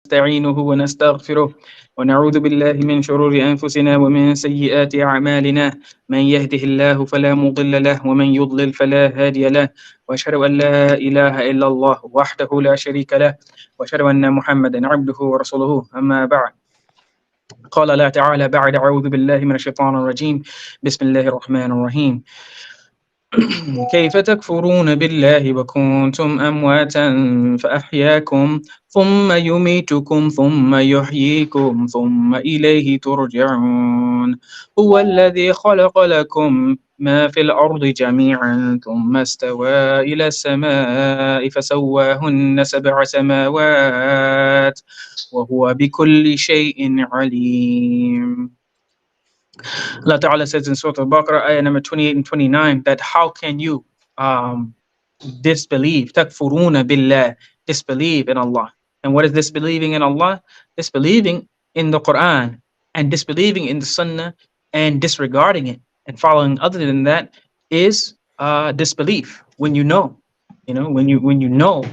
نستعينه ونستغفره ونعوذ بالله من شرور أنفسنا ومن سيئات أعمالنا من يهده الله فلا مضل له ومن يضلل فلا هادي له وأشهد أن لا إله إلا الله وحده لا شريك له وأشهد أن محمدا عبده ورسوله أما بعد قال الله تعالى بعد أعوذ بالله من الشيطان الرجيم بسم الله الرحمن الرحيم كيف تكفرون بالله وكنتم أمواتا فأحياكم ثم يميتكم ثم يحييكم ثم إليه ترجعون هو الذي خلق لكم ما في الأرض جميعا ثم استوى إلى السماء فسواهن سبع سماوات وهو بكل شيء عليم. Allah Ta'ala says in Surah Al-Baqarah, ayah number 28 and 29, that how can you disbelieve? Takfuruna billah, disbelieve in Allah. And what is disbelieving in Allah? Disbelieving in the Quran and disbelieving in the Sunnah and disregarding it and following other than that is disbelief. When you know, when you know,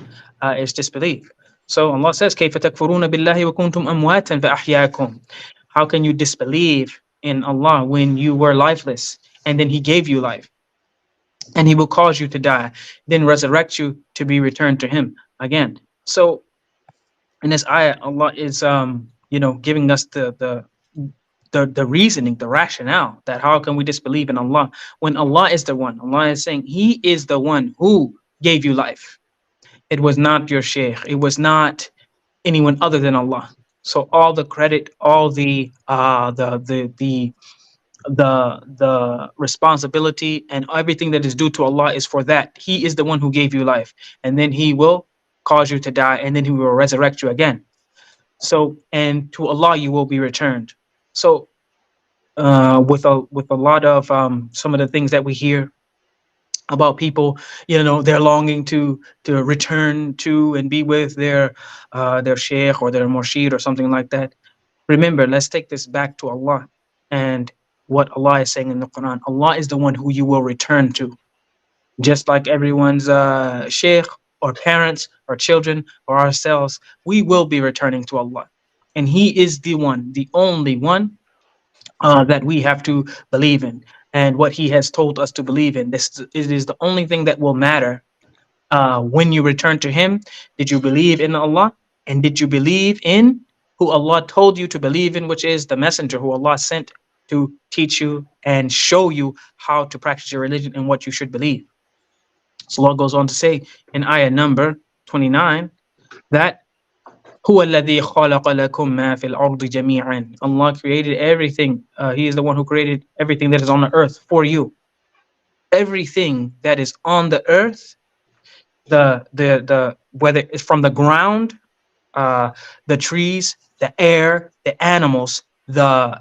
it's disbelief. So Allah says, كيف تكفرون بالله وكنتم أمواتا فأحياكم. How can you disbelieve in Allah when you were lifeless and then He gave you life and He will cause you to die, then resurrect you to be returned to Him again? So in this ayah, Allah is giving us the reasoning, the rationale that how can we disbelieve in Allah when Allah is the one. Allah is saying He is the one who gave you life. It was not your sheikh, it was not anyone other than Allah. So all the credit, all the responsibility and everything that is due to Allah is for that. He is the one who gave you life, and then He will cause you to die, and then He will resurrect you again. So, and to Allah you will be returned. So with a lot of some of the things that we hear about people, they're longing to return to and be with their sheikh or their murshid or something like that. Remember, let's take this back to Allah and what Allah is saying in the Quran. Allah is the one who you will return to. Just like everyone's sheikh or parents or children or ourselves, we will be returning to Allah. And He is the one, the only one that we have to believe in, and what He has told us to believe in. This it is the only thing that will matter when you return to Him. Did you believe in Allah? And did you believe in who Allah told you to believe in, which is the messenger who Allah sent to teach you and show you how to practice your religion and what you should believe? So Allah goes on to say in ayah number 29 that هو الذي خلق لكم ما في الأرض جميعا. Allah created everything. He is the one who created everything that is on the earth for you. Everything that is on the earth, the whether it's from the ground, the trees, the air, the animals, the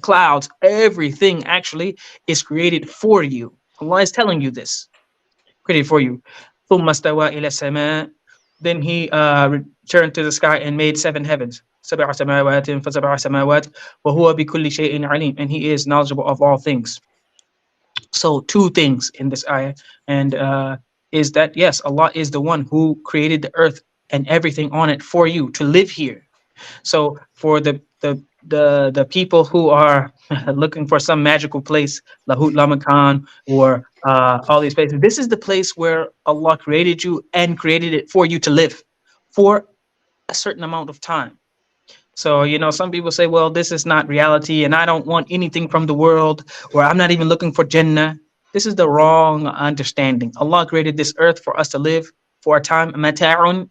clouds, everything actually is created for you. Allah is telling you this, created for you. ثم استوى إلى السماء. Then He returned to the sky and made 7 heavens. سبع سماوات فسبع سماوات وهو بكل شيء عليم. And He is knowledgeable of all things. So 2 things in this ayah, and is that yes, Allah is the one who created the earth and everything on it for you to live here. So for the people who are looking for some magical place, Lahut Lamakan, or all these places, this is the place where Allah created you and created it for you to live for a certain amount of time. So, some people say, well, this is not reality and I don't want anything from the world, or I'm not even looking for Jannah. This is the wrong understanding. Allah created this earth for us to live for a time, mata'un,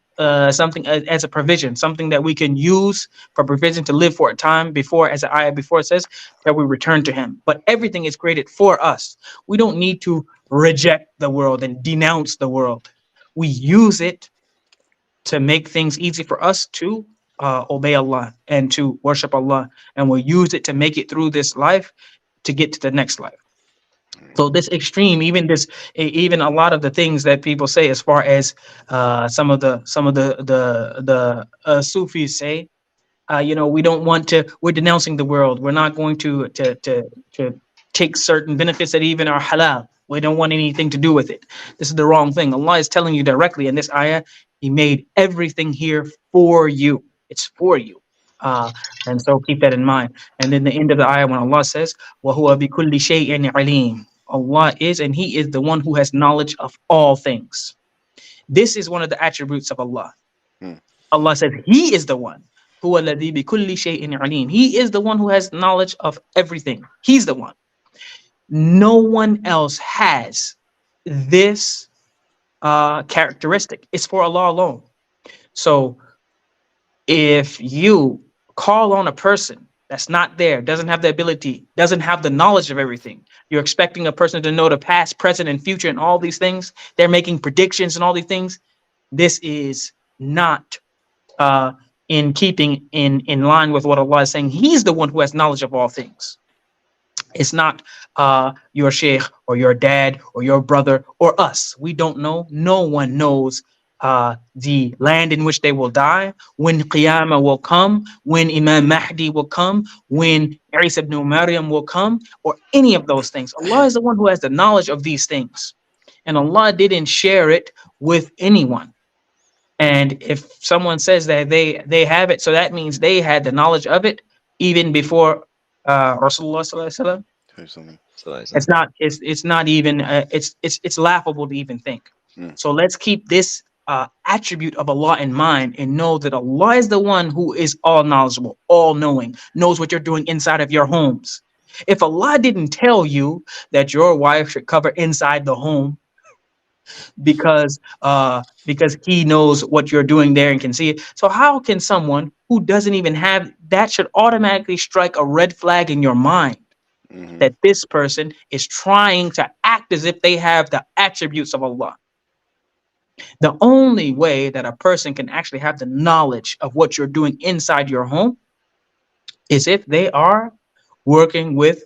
something as a provision, something that we can use for provision to live for a time before, as the ayah before says, that we return to Him. But everything is created for us. We don't need to reject the world and denounce the world. We use it to make things easy for us to obey Allah and to worship Allah, and we'll use it to make it through this life to get to the next life. So this extreme, even a lot of the things that people say, as far as some of the Sufis say, we don't want to. We're denouncing the world. We're not going to take certain benefits that even are halal. We don't want anything to do with it. This is the wrong thing. Allah is telling you directly in this ayah, He made everything here for you. It's for you. Uh, and so keep that in mind. And then the end of the ayah when Allah says, وَهُوَ بِكُلِّ شَيْءٍ عَلِيمٌ. Allah is, and He is the one who has knowledge of all things. This is one of the attributes of Allah. Mm. Allah says He is the one. هُوَ الَّذِي بِكُلِّ شَيْءٍ عَلِيمٌ. He is the one who has knowledge of everything. He's the one. No one else has this characteristic. It's for Allah alone. So if you call on a person that's not there, doesn't have the ability, doesn't have the knowledge of everything, you're expecting a person to know the past, present, and future and all these things. They're making predictions and all these things. This is not uh, in keeping in line with what Allah is saying. He's the one who has knowledge of all things. It's not your sheikh or your dad or your brother or us. We don't know. No one knows the land in which they will die, when Qiyamah will come, when Imam Mahdi will come, when Isa ibn Maryam will come, or any of those things. Allah is the one who has the knowledge of these things. And Allah didn't share it with anyone. And if someone says that they have it, so that means they had the knowledge of it even before Rasulullah sallallahu alaihi wasallam. Here's something. It's not even it's laughable to even think. Mm. So let's keep this attribute of Allah in mind and know that Allah is the one who is all knowledgeable, all knowing, knows what you're doing inside of your homes. If Allah didn't tell you that your wife should cover inside the home because He knows what you're doing there and can see it, so how can someone who doesn't even have that should automatically strike a red flag in your mind Hmm. that this person is trying to act as if they have the attributes of Allah? The only way that a person can actually have the knowledge of what you're doing inside your home is if they are working with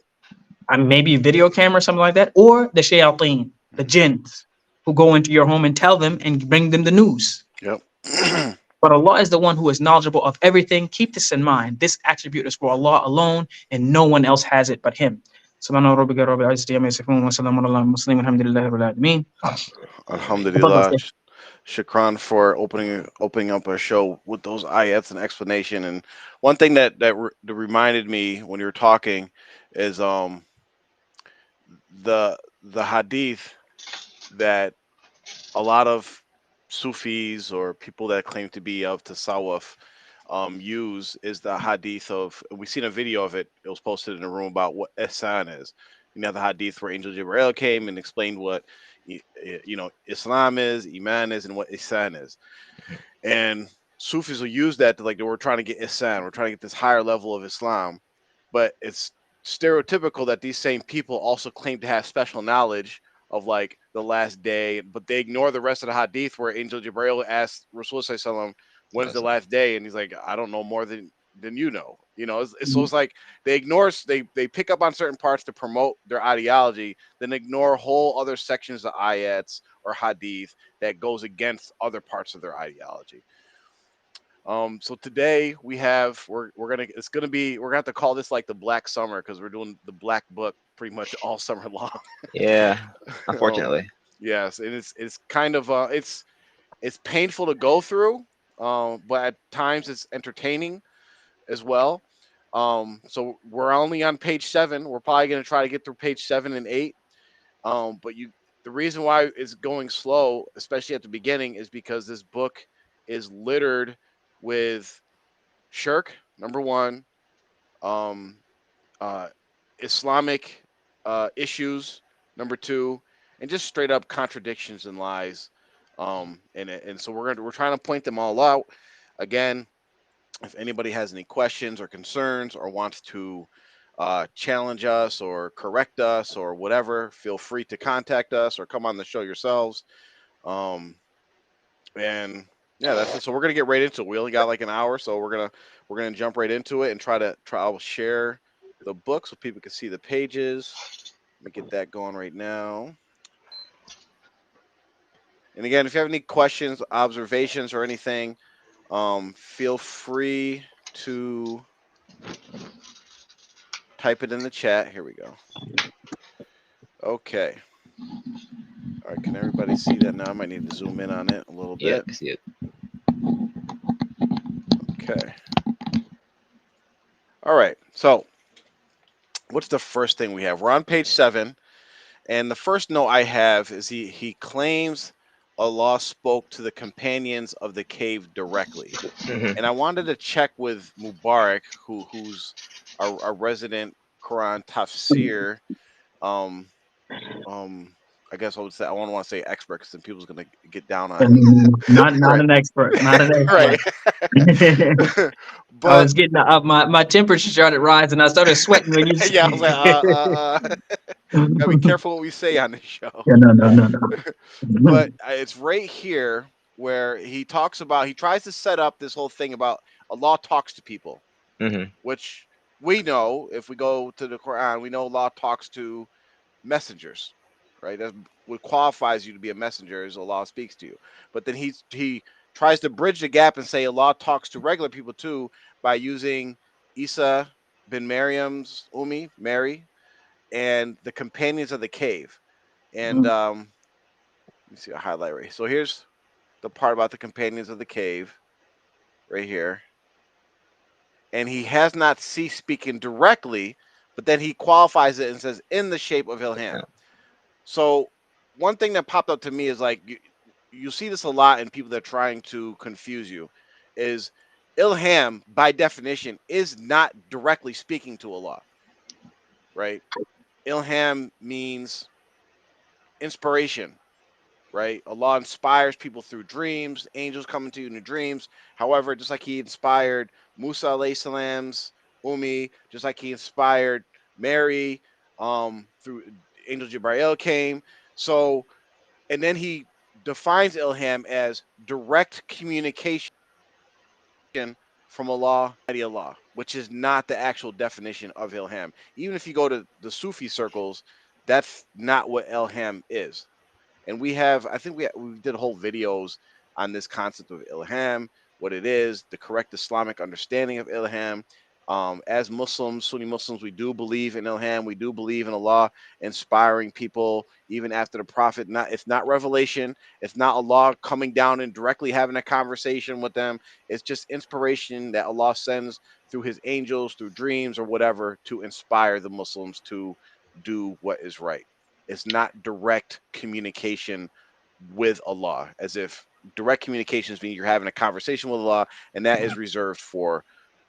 maybe a video camera or something like that, or the shayateen, the Hmm. jinns, who go into your home and tell them and bring them the news. Yep. But Allah is the one who is knowledgeable of everything. Keep this in mind. This attribute is for Allah alone, and no one else has it but Him. سبحان ربك رب العزة عما يصفون وسلام على المرسلين والحمد لله رب العالمين. تفضل Alhamdulillah. شيخ. Shukran for opening up our show with those ayats and explanation. And one thing that reminded me when you were talking is the hadith that a lot of Sufis or people that claim to be of Tasawwuf use is the hadith of, we've seen a video of it. It was posted in a room about what ihsan is. You know, the hadith where Angel Jibreel came and explained what Islam is, Iman is, and what ihsan is. And Sufis will use that to, like, we're trying to get ihsan, we're trying to get this higher level of Islam, but it's stereotypical that these same people also claim to have special knowledge of, like, the last day, but they ignore the rest of the hadith where Angel Jibreel asked Rasulullah, when's the last day, and he's like, I don't know more than you know. So it's like they ignore, they pick up on certain parts to promote their ideology, then ignore whole other sections of ayats or hadith that goes against other parts of their ideology. So today we're gonna it's gonna be we're gonna have to call this like the Black Summer, because we're doing the Black Book pretty much all summer long. Yeah, um, unfortunately. yes, and it's kind of it's painful to go through, but at times it's entertaining as well. So we're only on page 7. We're probably gonna try to get through page 7 and 8. But the reason why it's going slow, especially at the beginning, is because this book is littered with shirk, number one, um, uh, Islamic issues, number two, and just straight up contradictions and lies in it. And so we're trying to point them all out. Again, if anybody has any questions or concerns or wants to challenge us or correct us or whatever, feel free to contact us or come on the show yourselves. Um, and yeah, that's it. So we're gonna get right into it. We only got like an hour, so we're gonna jump right into it and I'll share the book so people can see the pages. Let me get that going right now. And again, if you have any questions, observations, or anything, feel free to type it in the chat. Here we go. Okay. All right, can everybody see that now? I might need to zoom in on it a little Yeah, I bit. can see it. Okay. All right. So, what's the first thing we have? We're on page 7, and the first note I have is he claims Allah spoke to the companions of the cave directly. Hmm. And I wanted to check with Mubarak, who's a resident Quran tafsir. Um, um, I guess I would say I don't want to say expert because then people's gonna get down on. Not Right, an expert, not an right. expert. I But was getting up, my temperature started rising. I started sweating when you. yeah, I was like, gotta be careful what we say on this show. Yeah, no, no, no, no. But it's right here where he tries to set up this whole thing about Allah talks to people, Hmm. which we know if we go to the Quran, we know Allah talks to messengers, right? That's what qualifies you to be a messenger is Allah speaks to you. But then he tries to bridge the gap and say Allah talks to regular people too by using Isa bin Maryam's Mary, and the companions of the cave. And let me see a highlight right. So here's the part about the companions of the cave right here. And he has not ceased speaking directly, but then he qualifies it and says in the shape of Ilham. So one thing that popped up to me is like you see this a lot in people that are trying to confuse you is Ilham by definition is not directly speaking to Allah, right? Ilham means inspiration, right? Allah inspires people through dreams, angels coming to you in the dreams. However, just like he inspired Musa alayhi salam's just like he inspired Mary through Angel Jibrail came. So and then he defines ilham as direct communication from Allah, Allah, which is not the actual definition of ilham. Even if you go to the Sufi circles, that's not what ilham is. And I think we did whole videos on this concept of ilham, what it is, the correct Islamic understanding of ilham. As Muslims, Sunni Muslims, we do believe in ilham. We do believe in Allah inspiring people even after the Prophet. It's not revelation. It's not Allah coming down and directly having a conversation with them. It's just inspiration that Allah sends through His angels, through dreams or whatever, to inspire the Muslims to do what is right. It's not direct communication with Allah, as if direct communications mean you're having a conversation with Allah, and that is reserved for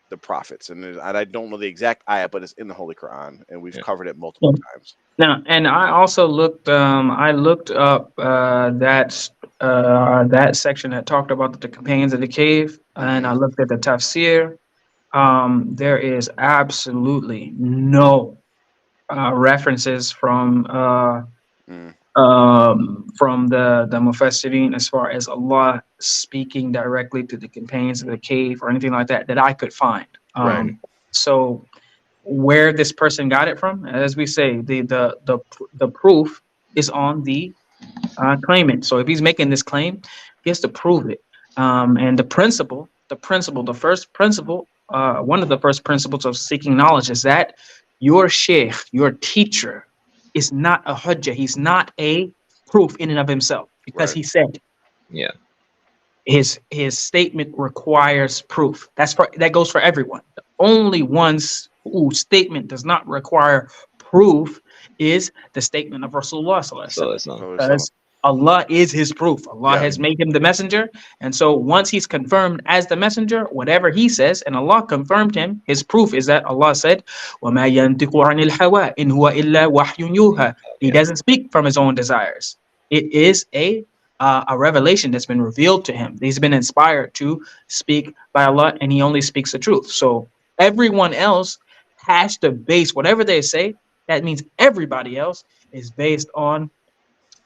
the prophets. And I don't know the exact ayah, but it's in the Holy Quran, and we've Yeah. covered it multiple times. Now, and I also looked. I looked up that section that talked about the companions of the cave, and I Mm-hmm. looked at the tafsir. There is absolutely no references Mm, from the Mufassirin as far as Allah speaking directly to the companions of the cave or anything like that that I could find. right. So where this person got it from, as we say, the proof is on the claimant. So if he's making this claim, he has to prove it. And the first principle, one of the first principles of seeking knowledge is that your sheikh, your teacher, is not a hujjah. He's not a proof in and of himself because Right. he said Yeah. his statement requires proof. That goes for everyone. The only ones whose statement does not require proof is the statement of Rasulullah Sallallahu Alaihi So Wasallam, it's not. because Allah is his proof. Allah Yeah. has made him the messenger, and so once he's confirmed as the messenger, whatever he says, and Allah confirmed him, his proof is that Allah said, وَمَا يَنْتِقُ عَنِ الْهَوَىٰ إِنْ هُوَ إِلَّا وَحْيٌ يُوحَىٰ. He Yeah. doesn't speak from his own desires. It is a revelation that's been revealed to him. He's been inspired to speak by Allah, and he only speaks the truth. So everyone else has to base whatever they say. That means everybody else is based on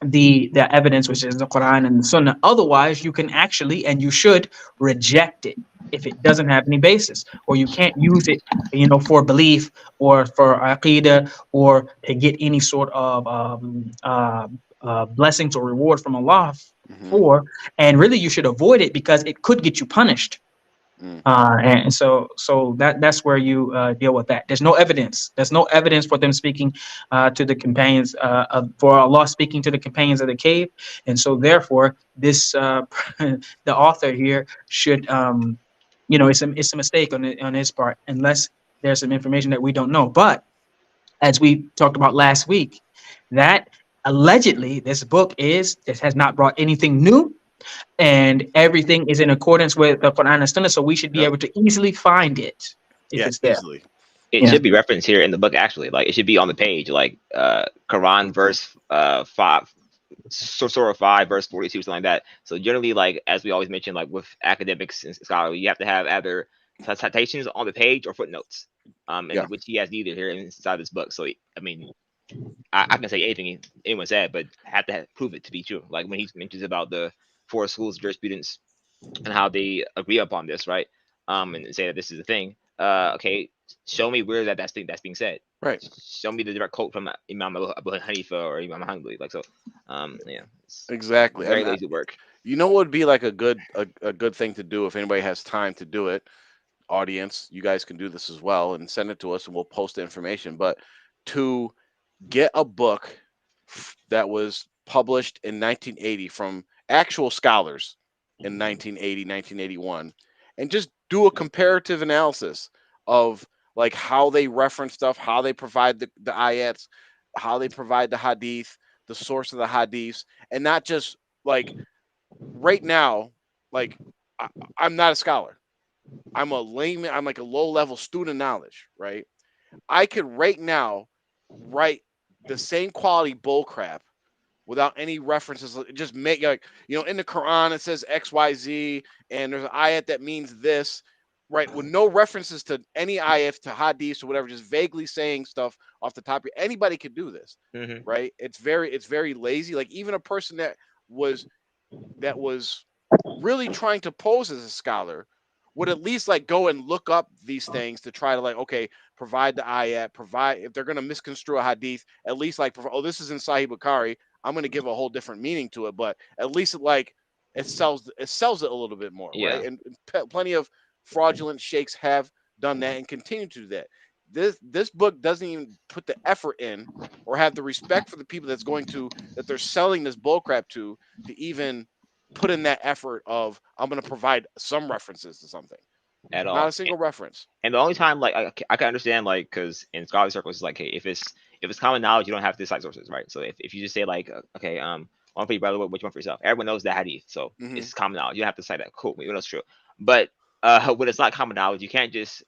the evidence, which is the Quran and the Sunnah. Otherwise, you can actually and you should reject it if it doesn't have any basis, or you can't use it, for belief or for aqidah or to get any sort of blessings or reward from Allah Mm-hmm. for. And really, you should avoid it because it could get you punished. Mm. And so that's where you deal with that. There's no evidence. There's no evidence for them speaking to the companions for Allah speaking to the companions of the cave, and so therefore this the author here should it's a mistake on his part unless there's some information that we don't know. But as we talked about last week, that allegedly this has not brought anything new and everything is in accordance with the Quran and Sunnah, so we should be Yep. able to easily find it if Yeah, it's there. easily. It Yeah. should be referenced here in the book actually. Like it should be on the page, like Quran verse 5, Surah 5 verse 42, something like that. So generally, like as we always mention, like with academics and scholars, you have to have either citations on the page or footnotes. And Yeah. which he has neither here inside this book. So I mean, I can say anything anyone said, but have to prove it to be true. Like when he mentions about the four schools of jurisprudence and how they agree upon this, right? And say that this is a thing. Okay, show me where that's being said. Right. Show me the direct quote from Imam Abu Hanifa or Imam Hanbali. Like so, yeah, it's Exactly. very And lazy work. you know what would be like a good thing to do if anybody has time to do it. Audience, you guys can do this as well and send it to us, and we'll post the information. But to get a book that was published in 1980 from actual scholars in 1980, 1981, and just do a comparative analysis of like how they reference stuff, how they provide the ayats, how they provide the hadith, the source of the hadiths, and not just like right now, like I, I'm not a scholar. I'm a layman. I'm like a low level student of knowledge, right? I could right now write the same quality bull crap without any references. Just make like in the Quran it says X Y Z, and there's an ayat that means this, right? With no references to any ayat to hadiths or whatever, just vaguely saying stuff off the top. Anybody could do this, Mm-hmm. right? It's very lazy. Like even a person was that was really trying to pose as a scholar would at least like go and look up these things to try to like okay provide the ayat, provide if they're going to misconstrue a hadith, at least like oh this is in Sahih Bukhari, I'm going to give a whole different meaning to it, but at least it sells it a little bit more, right? Yeah, And plenty of fraudulent sheikhs have done that and continue to do that. This book doesn't even put the effort in or have the respect for the people that they're selling this bullcrap to even put in that effort of I'm going to provide some references to something. at Not all. a single reference. And the only time, like, I can understand, like, because in scholarly circles, it's like, hey, if it's common knowledge, you don't have to cite sources, right? So if you just say like, okay, one for you, brother, which one for yourself? Everyone knows the hadith, so Hmm. it's common knowledge. You don't have to cite that. Cool, we know it's true. But when it's not common knowledge, you can't just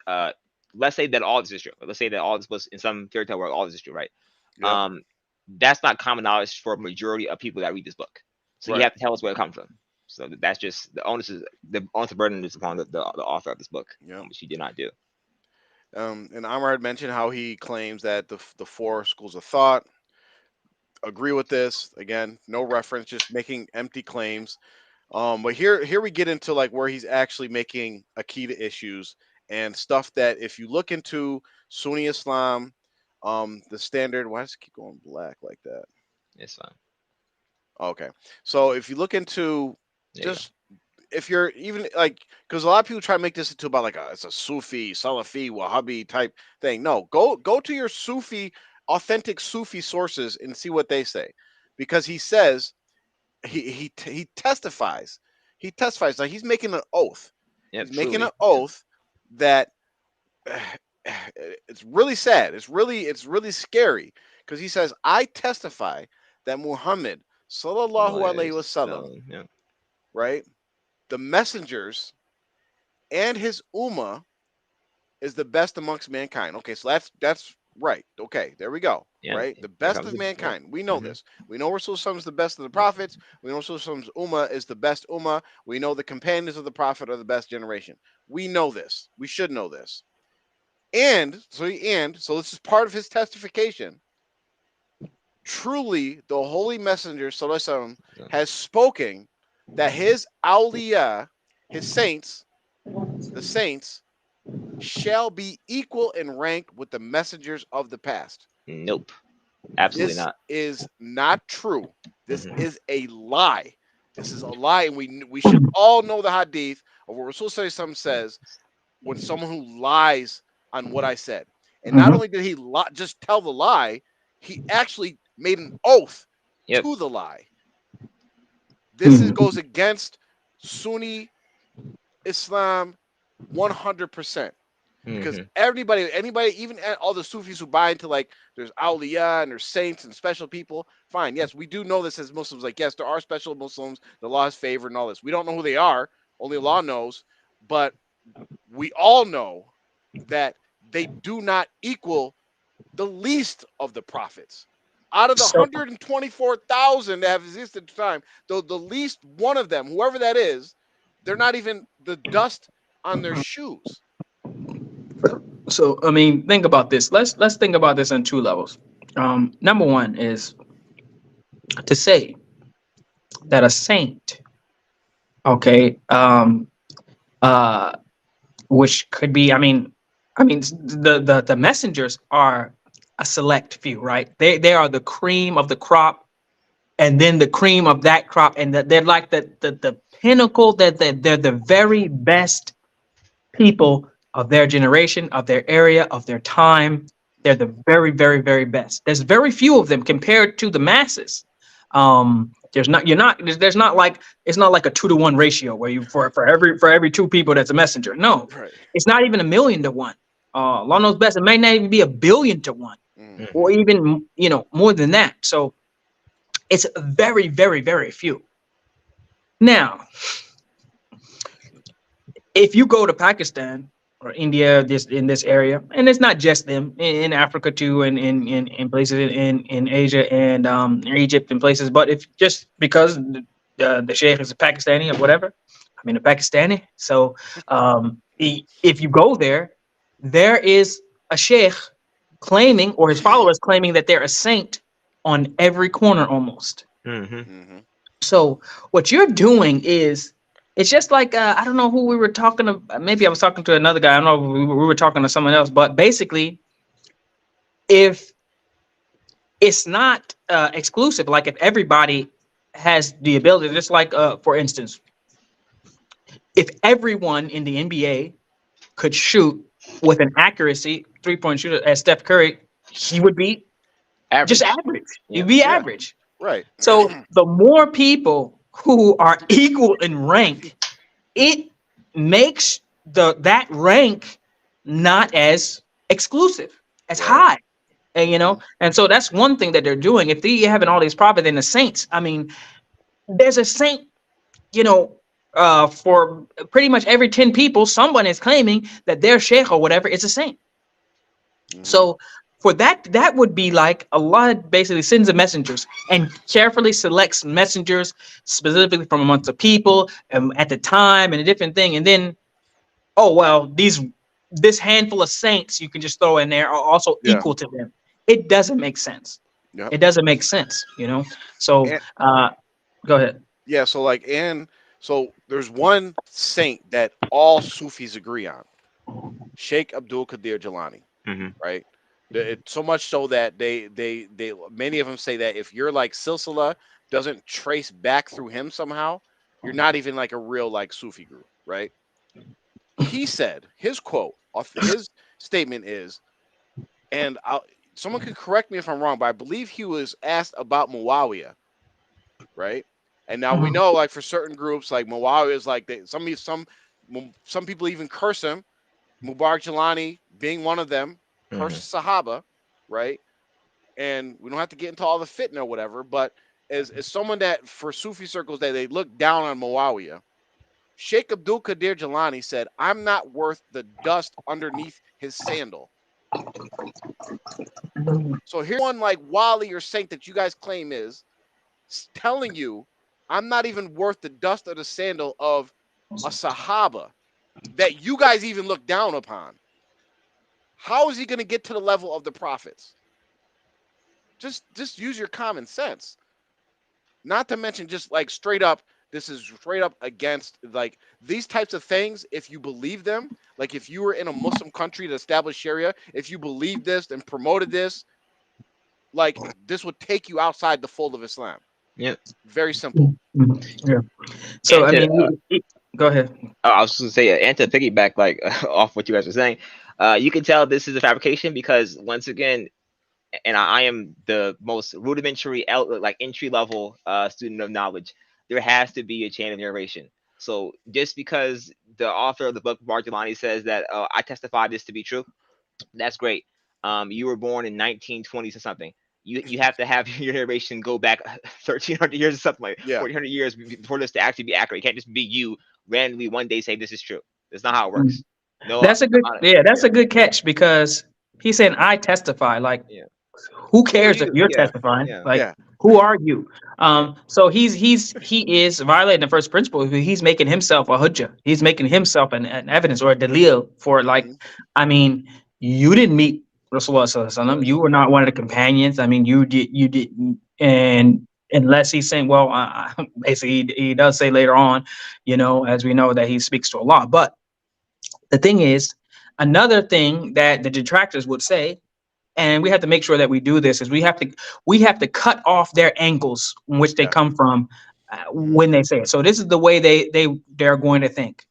let's say that all this is true. Let's say that all this was in some fairy tale world, all this is true, right? Yep. Um, that's not common knowledge for a majority of people that read this book. So you Right. have to tell us where it comes from. So that's just the onus burden is upon the author of this book, Yep. which he did not do. And Amr had mentioned how he claims that the four schools of thought agree with this. Again, no reference, just making empty claims. But here we get into like where he's actually making a key to issues and stuff that if you look into Sunni Islam, the standard. Why does it keep going black like that? It's fine. Okay, so if you look into There you go. just if you're even like because a lot of people try to make this into about like it's a Sufi, Salafi, Wahhabi type thing. No, go to your Sufi, authentic Sufi sources and see what they say, because he says he testifies. He testifies like he's making an oath. Yep, He's making an truly. oath that it's really sad. It's really scary because he says, "I testify that Muhammad sallallahu alaihi wasallam, Yeah. right, the messengers and his ummah is the best amongst mankind." Okay, so that's right. Okay, there we go. Yeah. Right, the Here best comes of it. Yep. mankind. We know Hmm. this. We know Rasul is the best of the prophets. We know Rasul's ummah is the best ummah. We know the companions of the prophet are the best generation. We know this. We should know this. And so this is part of his testification. Truly, the holy messenger sallallahu alaihi wasallam So, has spoken that his awliya, his saints, the saints shall be equal in rank with the messengers of the past. nope. Absolutely This not. is not true. This Hmm. is a lie. This is a lie, and we should all know the hadith of where Rasul Sallallahu says when someone who lies on what I said, and not Mhm. only did he just tell the lie, he actually made an oath Yep. to the lie. This Mhm. goes against Sunni Islam 100%. Because Mm-hmm. anybody, even all the Sufis who buy into like there's awliya and there's saints and special people, fine. Yes, we do know this as Muslims. Like, yes, there are special Muslims. The law is favored and all this. We don't know who they are. Only Allah knows. But we all know that they do not equal the least of the prophets. Out of the So 124,000 that have existed at the time, though the least one of them, whoever that is, they're not even the dust on their shoes. so I mean, think about this. Let's think about this on two levels. Number one is to say that a saint, okay, uh, which could be, the messengers are a select few, right? They are the cream of the crop, and then the cream of that crop, and they're like the pinnacle. That they're the very best people of their generation, of their area, of their time. They're the very, very, very best. There's very few of them compared to the masses. There's not you're not there's not like it's not like a 2-to-1 ratio where you for every two people that's a messenger. No, Right. it's not even 1,000,000 to 1. Allah knows best. It may not even be 1,000,000,000 to 1, Mm. Mm-hmm. or even more than that. So it's very, very, very few. Now, if you go to Pakistan or India, this in this area, and it's not just them, in Africa too, and in places in Asia and Egypt and places, but if just because the sheikh is a Pakistani or whatever, I mean a Pakistani, so if you go there, there is a sheikh claiming, or his followers claiming, that they're a saint on every corner almost. Mm-hmm. Mm-hmm. So what you're doing is, it's just like I don't know who we were talking to. Maybe I was talking to another guy. I don't know. We were talking to someone else. But basically, if it's not exclusive, like if everybody has the ability, just like for instance, if everyone in the NBA could shoot with an accuracy 3-point shooter as Steph Curry, he would be just Average. average. He'd Yep. be Yeah. average. Right. So the more people who are equal in rank, it makes that rank not as exclusive, as Right. high. And Mm-hmm. and so that's one thing that they're doing. If they having all these prophets and the saints, I mean, there's a saint, you know, for pretty much every 10 people, someone is claiming that their sheikh or whatever is a saint. Mm-hmm. So for that would be like Allah basically sends the messengers and carefully selects messengers specifically from amongst the people and at the time and a different thing. And then, oh well, this handful of saints you can just throw in there are also Yeah. equal to them. It doesn't make sense. Yep. It doesn't make sense. So And go ahead. yeah, so there's one saint that all Sufis agree on. Sheikh Abdul Qadir Jilani, Mm-hmm. right? So much so that they many of them say that if your like silsila doesn't trace back through him somehow, you're not even like a real like Sufi group, right? He said his quote off his statement is, and someone could correct me if I'm wrong, but I believe he was asked about Muawiyah, right? And now we Mhm. know, like for certain groups, like Muawiyah is like some people even curse him. Mubarak Jalani being one of them, Mm-hmm. curses Sahaba, right? And we don't have to get into all the fitna or whatever, but as someone that for Sufi circles that they look down on Muawiyah, Sheikh Abdul Qadir Jilani said, "I'm not worth the dust underneath his sandal." So here's one like Wali or saint that you guys claim is telling you, "I'm not even worth the dust of the sandal of a Sahaba that you guys even look down upon." How is he going to get to the level of the prophets? Just use your common sense. Not to mention just like straight up, this is straight up against like these types of things. If you believe them, like if you were in a Muslim country to establish Sharia, if you believed this and promoted this, like this would take you outside the fold of Islam. Yep. Very simple. Yeah. So And I to mean, go ahead. I was just gonna say, and to piggyback like off what you guys were saying, you can tell this is a fabrication because once again, and I am the most rudimentary, like entry level student of knowledge. There has to be a chain of narration. So just because the author of the book, Marjolani, says that I testify this to be true, that's great. You were born in 1920s or something. You have to have your narration go back 1,300 years or something like Yeah. 1,400 years before this to actually be accurate. It can't just be you randomly one day say this is true. That's not how it Mm. works. No, That's a good, yeah, that's yeah, a good catch because he's saying I testify. Like, yeah. who Who are cares if you? you're Yeah, testifying? yeah, Like, Yeah. who are you? yeah. So he is violating the first principle. He's making himself a hujjah. He's making himself an evidence or a dalil for like, Hmm. I mean, you didn't meet Rasulullah Sallallahu Alaihi Wasallam. You were not one of the companions. I mean, you didn't, and unless he's saying, well, basically he does say later on, as we know that he speaks to Allah. But the thing is, another thing that the detractors would say, and we have to make sure that we do this, is we have to cut off their angles in which they Yeah. come from Hmm. when they say it. So this is the way they're going to think.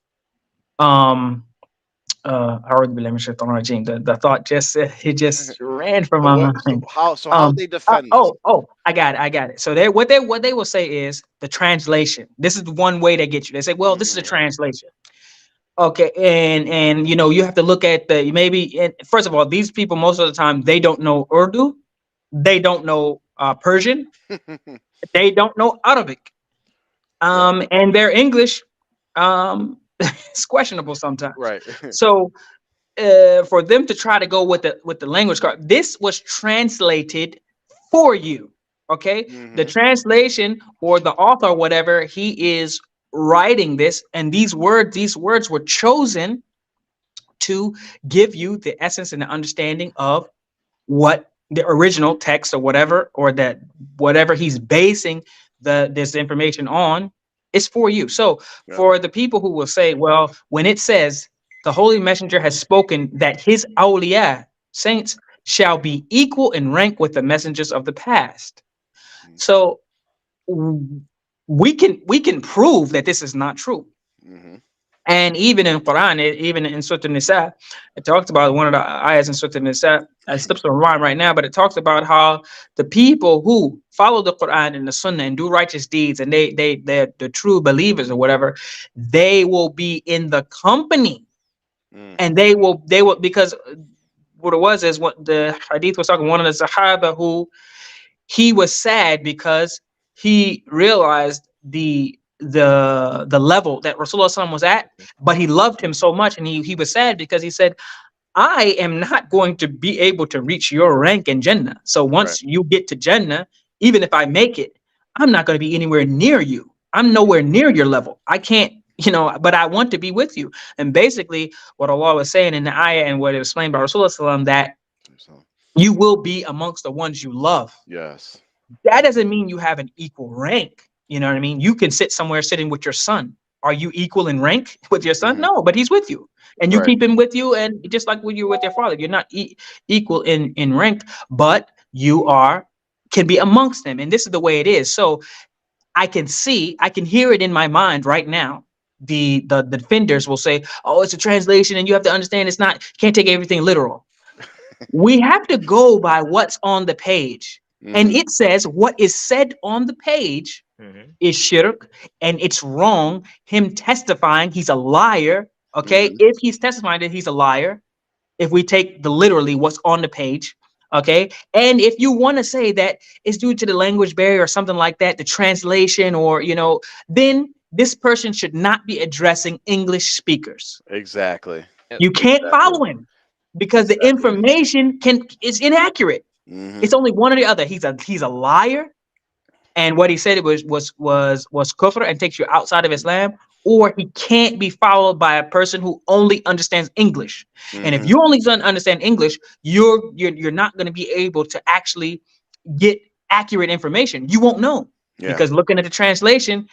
Um, the thought just ran from So my what? So mind. how? So how they defend this? I got it. So what they will say is the translation. This is the one way they get you. They say, well, this is a Hmm. translation. Okay, and you have to look at the maybe. And first of all, these people most of the time they don't know Urdu, they don't know Persian, they don't know Arabic, Yeah. and their English is questionable sometimes. Right. So for them to try to go with the language card, this was translated for you. Okay, the Hmm. translation or the author, whatever he is writing this, and these words were chosen to give you the essence and the understanding of what the original text or whatever, or that whatever he's basing this information on is for you. So Yeah. for the people who will say, well, when it says the holy messenger has spoken that his awliya, saints, shall be equal in rank with the messengers of the past. So we can prove that this is not true. Hmm. And even in Quran, even in Surah An-Nisa, it talks about one of the ayahs in Surah An-Nisa. It slips from mind right now, but it talks about how the people who follow the Quran and the Sunnah and do righteous deeds, and they're the true believers or whatever, they will be in the company, Mm. and they will because what it was is what the hadith was talking. One of the Sahaba who he was sad because he realized the level that Rasulullah SAW was at, but he loved him so much, and he was sad because he said, I am not going to be able to reach your rank in Jannah. So Right. once you get to Jannah, even if I make it, I'm not going to be anywhere near you. I'm nowhere near your level. I can't, but I want to be with you. And basically, what Allah was saying in the ayah and what it was explained by Rasulullah SAW, that So you will be amongst the ones you love. yes. That doesn't mean you have an equal rank. You know what I mean? You can sit somewhere sitting with your son. Are you equal in rank with your son? Hmm. No, but he's with you, and you Right. keep him with you. And just like when you're with your father, you're not equal in rank, but you are can be amongst them. And this is the way it is. So I can hear it in my mind right now. The defenders will say, "Oh, it's a translation, and you have to understand it's not. Can't take everything literal." We have to go by what's on the page. And Hmm. it says what is said on the page Hmm. is shirk, and it's wrong. Him testifying, he's a liar. Okay. Hmm. If he's testifying that he's a liar, if we take the literally what's on the page, okay. And if you want to say that it's due to the language barrier or something like that, the translation, or, then this person should not be addressing English speakers. Exactly. You can't Exactly. follow him because the Exactly. information is inaccurate. Hmm. It's only one or the other. He's a liar, and what he said it was kufr and takes you outside of Islam, or he can't be followed by a person who only understands English. And if Hmm. you only understand English, you're not going to be able to actually get accurate information. You won't know Yeah. because looking at the translation,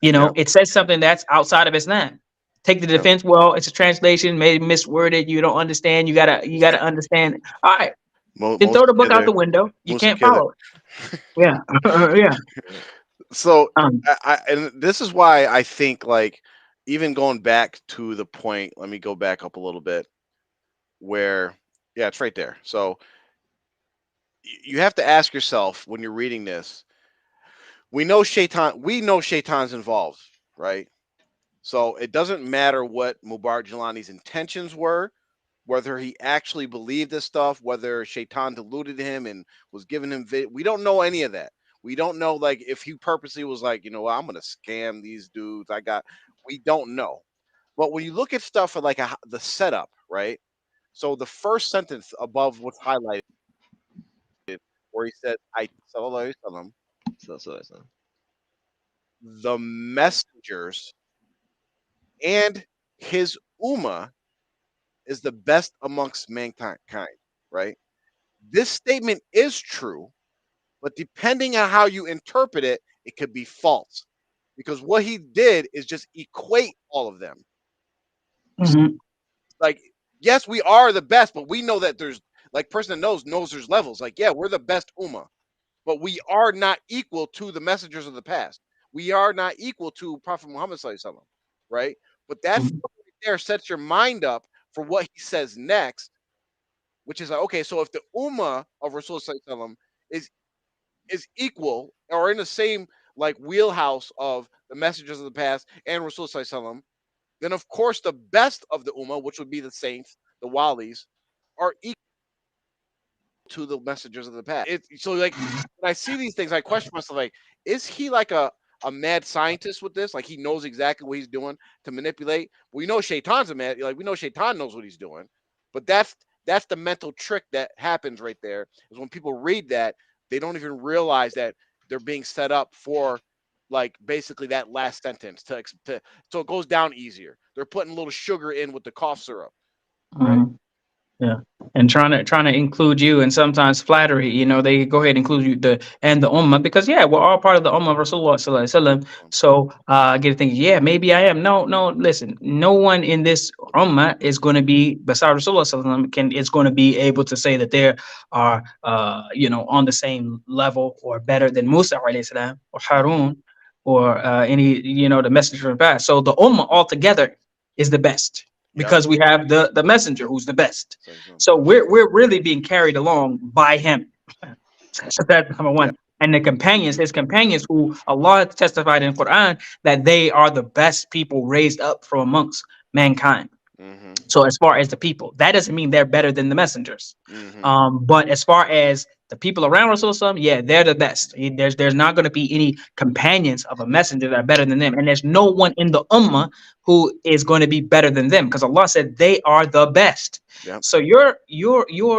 Yeah. it says something that's outside of Islam. Take the Yeah. defense. Well, it's a translation, maybe misworded. You don't understand. You gotta understand. All right, then throw the book out Muskele. the window. You can't Muskele. follow it. Yeah, yeah. So Um, and this is why I think, like, even going back to the point, let me go back up a little bit, where, yeah, it's right there. So you have to ask yourself when you're reading this, we know shaitan's involved, right? So it doesn't matter what Mubarak Jelani's intentions were, whether he actually believed this stuff, whether Shaitan deluded him and was giving him we don't know any of that. We don't know, like, if he purposely was like, you know what, I'm gonna scam these dudes. We don't know. But when you look at stuff for like the setup, right? So the first sentence above what's highlighted, where he said, "I sallallahu alaihi wasallam, So the messengers and his ummah is the best amongst mankind," right? This statement is true, but depending on how you interpret it, it could be false. Because what he did is just equate all of them. You see, mhm, like, yes, we are the best, but we know that there's, like, person that knows there's levels. Like, yeah, we're the best ummah, but we are not equal to the messengers of the past. We are not equal to Prophet Muhammad Sallallahu Alaihi Wasallam, right? But that mhm, right there sets your mind up for what he says next, which is like, okay, so if the ummah of Rasul Sallallahu Alaihi Wasallam is is equal or in the same, like, wheelhouse of the messengers of the past and Rasul Sallallahu Alaihi Wasallam, then of course the best of the ummah, which would be the saints, the walis, are equal to the messengers of the past. So, like, when I see these things, I question myself, like, is he like a mad scientist with this? Like, he knows exactly what he's doing to manipulate. We know Shaitan's a mad, like, we know Shaitan knows what he's doing, but that's the mental trick that happens right there. Is when people read that, they don't even realize that they're being set up for, like, basically that last sentence so it goes down easier. They're putting a little sugar in with the cough syrup, right? mhm. Yeah, and trying to include you, and sometimes flattery. They go ahead and include you the ummah, because yeah, we're all part of the ummah of Rasulullah Sallallahu Alaihi Wasallam. So I get to think, yeah, maybe I am. No, no, listen, no one in this ummah is going to be beside Rasulullah Sallallahu Alaihi Wasallam can is going to be able to say that they are on the same level or better than Musa alayhi salam or Harun or any the messenger of God. So the ummah altogether is the best Yep. because we have the messenger who's the best. So, So we're really being carried along by him. So that's number yep. one. And the companions, his companions, who Allah testified in Quran that they are the best people raised up from amongst mankind. Mm-hmm. So as far as the people, that doesn't mean they're better than the messengers. Mm-hmm. But as far as the people around Rasulullah, yeah, they're the best. There's not going to be any companions of a messenger that are better than them, and there's no one in the ummah who is going to be better than them, because Allah said they are the best. Yep. So your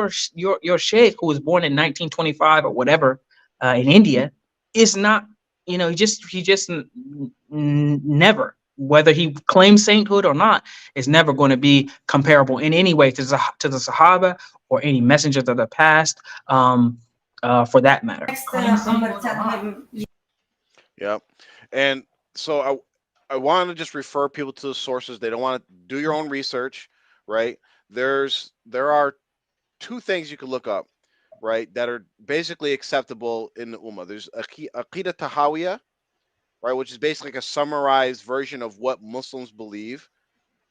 sheikh, who was born in 1925 or whatever in India, is not. Never, whether he claims sainthood or not, is never going to be comparable in any way to the Sahaba or any messengers of the past, for that matter. Yep. And so I want to just refer people to the sources. They don't want to do your own research, right? There are two things you can look up, right, that are basically acceptable in the Ummah. There's Aqidah Tahawiyah, right, which is basically like a summarized version of what Muslims believe.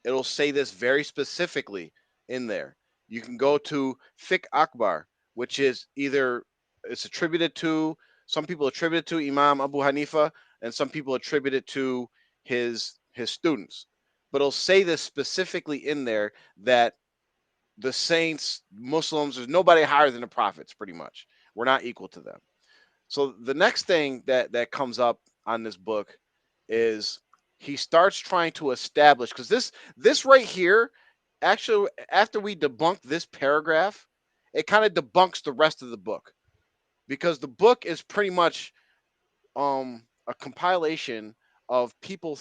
It'll say this very specifically in there. You can go to Fiqh Akbar, which is either it's attributed to some people attribute it to Imam Abu Hanifa, and some people attribute it to his students. But it'll say this specifically in there that the saints, Muslims, there's nobody higher than the prophets, pretty much. We're not equal to them. So the next thing that comes up on this book is he starts trying to establish, because this right here, actually, after we debunk this paragraph, it kind of debunks the rest of the book, because the book is pretty much a compilation of people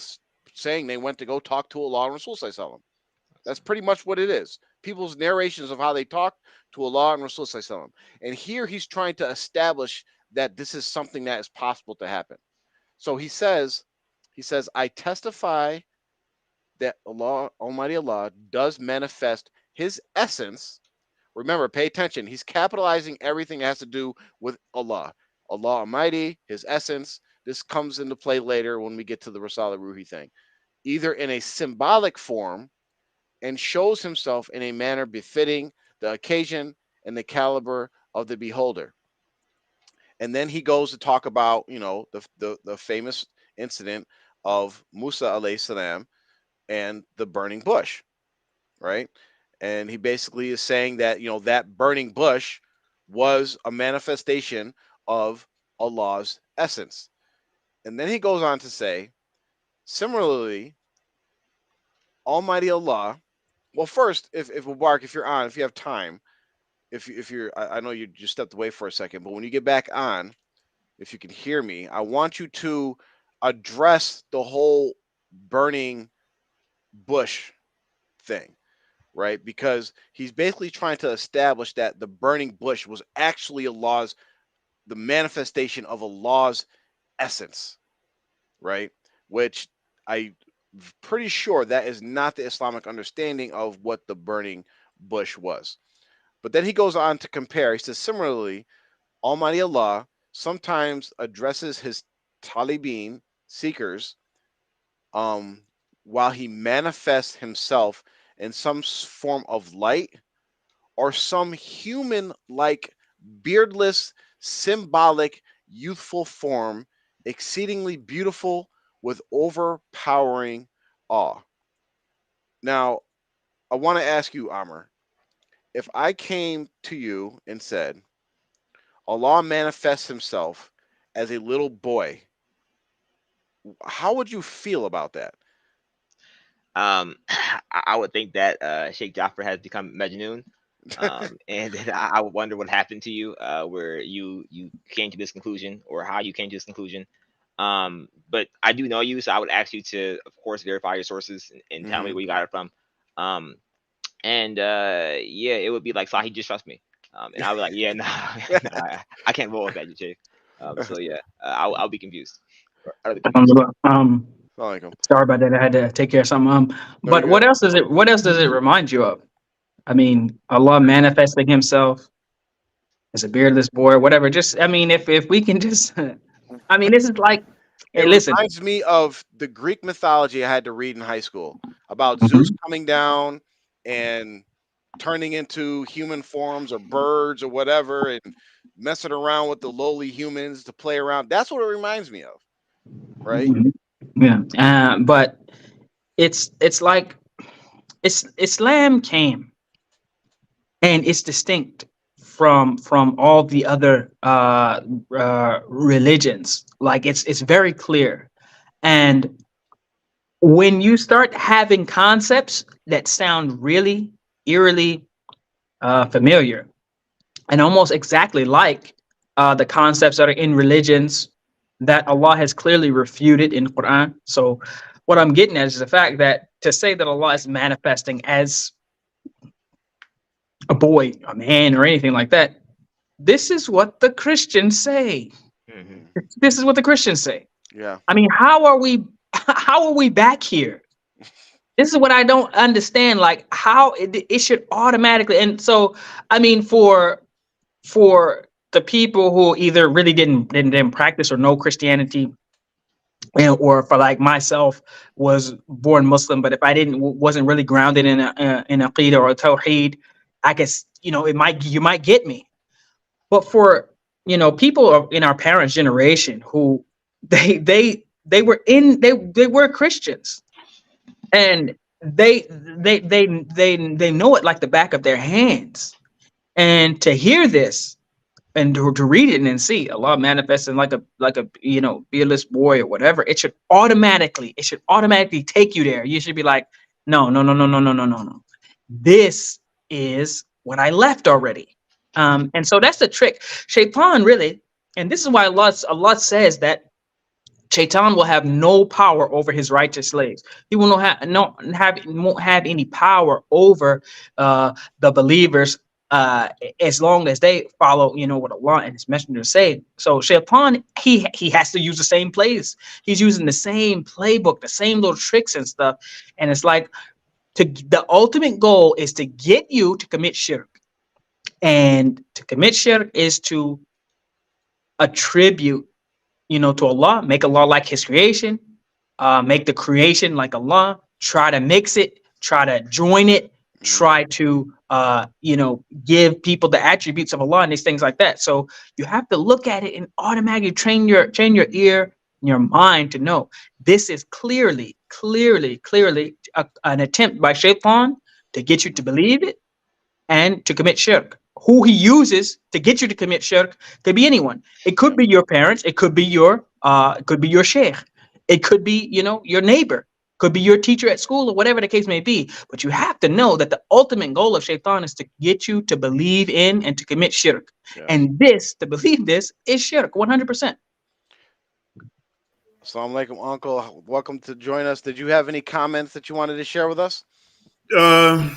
saying they went to go talk to Allah and Rasul Sallallahu Alaihi Wasallam. That's pretty much what it is. People's narrations of how they talk to Allah and Rasul Sallallahu Alaihi Wasallam. And here he's trying to establish that this is something that is possible to happen. So he says, I testify that Allah, Almighty Allah, does manifest his essence. Remember, pay attention. He's capitalizing everything that has to do with Allah. Allah Almighty, his essence. this comes into play later when we get to the Rasala Ruhi thing, either in a symbolic form and shows himself in a manner befitting the occasion and the caliber of the beholder. And then he goes to talk about, the famous incident of Musa alayhi salam and the burning bush, right? And he basically is saying that, that burning bush was a manifestation of Allah's essence. And then he goes on to say, similarly, Almighty Allah. Well, first, if Mubarak, if you're on, if you have time, if you're, I know you just stepped away for a second, but when you get back on, if you can hear me, I want you to address the whole burning bush thing, right? Because he's basically trying to establish that the burning bush was actually the manifestation of Allah's essence, right? Which I'm pretty sure that is not the Islamic understanding of what the burning bush was. But then he goes on to compare. He says, similarly, Almighty Allah sometimes addresses his talibin, seekers, while he manifests himself in some form of light or some human like beardless, symbolic, youthful form, exceedingly beautiful with overpowering awe. Now, I want to ask you, Amr, if I came to you and said, Allah manifests himself as a little boy, how would you feel about that? I would think that Sheikh Jafar has become Majnun. And then I would wonder what happened to you, where you came to this conclusion, or how you came to this conclusion. But I do know you, so I would ask you to, of course, verify your sources and tell me where you got it from. And yeah, it would be like, Sahi, just trust me. And I was like, yeah, nah, nah, I can't roll with that, Jay. So yeah, I'll be confused. I'll be confused. Sorry about that. I had to take care of something. No, you're But what good. else does it? What else does it remind you of? I mean, Allah manifesting Himself as a beardless boy, whatever. Just, I mean, if we can just, I mean, this is like, It hey, listen. reminds me of the Greek mythology I had to read in high school about Zeus Mhm. coming down and turning into human forms or birds or whatever and messing around with the lowly humans to play around. That's what it reminds me of, right? Mhm. Yeah. But it's like Islam came and it's distinct from all the other religions. Like it's very clear. And when you start having concepts that sound really eerily familiar and almost exactly like the concepts that are in religions that Allah has clearly refuted in Quran. So what I'm getting at is the fact that to say that Allah is manifesting as a boy, a man, or anything like that, this is what the Christians say. Hmm. Mhm. This is what the Christians say. Yeah. I mean, how are we how are we back here? This is what I don't understand. Like how it should automatically, and so I mean for the people who either really didn't practice or know Christianity, or for like myself was born Muslim, but if I didn't wasn't really grounded in Aqidah or Tawheed, I guess it might you might get me. But for people in our parents' generation who they were they were Christians, and they know it like the back of their hands. And to hear this and to read it and see Allah manifesting like a beardless boy or whatever, it should automatically take you there. You should be like, no, no, no, no, no, no, no, no, no. This is what I left already. And so that's the trick. Shaitan really, and this is why Allah says that Shaitan will have no power over his righteous slaves. He will won't have any power over the believers as long as they follow, what Allah and His Messenger say. So Shaitan, he has to use the same plays. He's using the same playbook, the same little tricks and stuff. And it's like the ultimate goal is to get you to commit shirk, and to commit shirk is to attribute to Allah, make Allah like His creation, make the creation like Allah, try to mix it, try to join it, Mm, try to give people the attributes of Allah and these things like that. So you have to look at it and automatically train your ear, your mind to know this is clearly an attempt by Shaitan to get you to mm, believe it and to commit shirk. Who he uses to get you to commit shirk could be anyone. It could yeah, be your parents. It could be your sheikh. It could be your neighbor. Could be your teacher at school or whatever the case may be. But you have to know that the ultimate goal of shaitan is to get you to believe in and to commit shirk. yeah. And this, to believe this, is shirk 100%. Assalamu alaikum, Uncle. Welcome to join us. Did you have any comments that you wanted to share with us? Uh,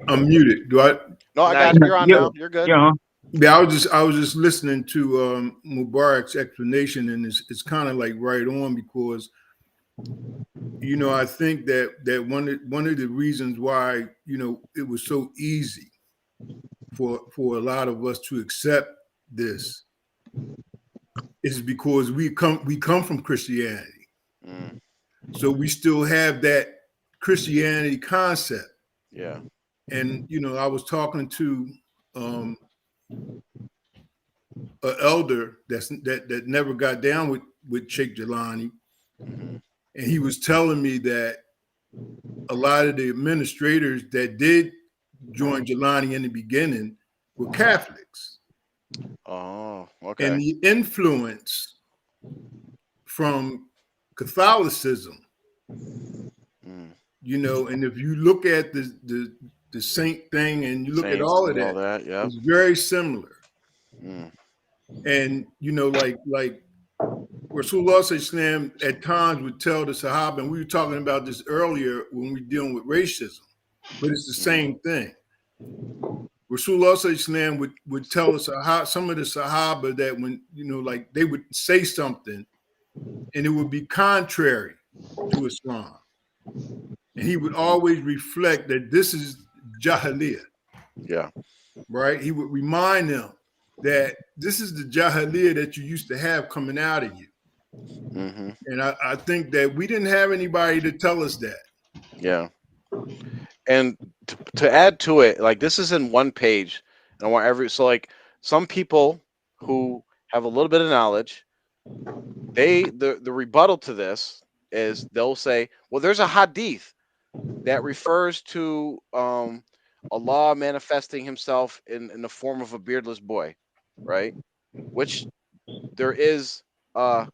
I'm muted. Do I? No, I Nah, got you. You're on You're, now. You're good. you're Yeah, I was just listening to Mubarak's explanation, and it's kind of like right on because I think that one of the reasons why it was so easy for a lot of us to accept this is because we come from Christianity, Mm, so we still have that Christianity concept. yeah. And I was talking to um, an elder that never got down with Sheikh Jelani, Hmm. and he was telling me that a lot of the administrators that did join Jelani in the beginning were Catholics, Oh, and okay. the influence from Catholicism, Mm. and if you look at the saint thing and you look at Saints all of and all that, that. Yep. it's very similar. Mm. And like Rasulullah Sallam at times would tell the Sahaba, and we were talking about this earlier when we were dealing with racism, but it's the Mm. same thing. Rasulullah Sallam would tell us some of the Sahaba that when like they would say something and it would be contrary to Islam, and he would always reflect that this is Jahiliyyah, Yeah. right? He would remind them that this is the Jahiliyyah that you used to have coming out of you. Hmm. And I think that we didn't have anybody to tell us that. Yeah. And to add to it, like this is in one page, and I want like some people who have a little bit of knowledge, the rebuttal to this is they'll say, well, there's a hadith that refers to Allah manifesting Himself in the form of a beardless boy, right? Which there is, I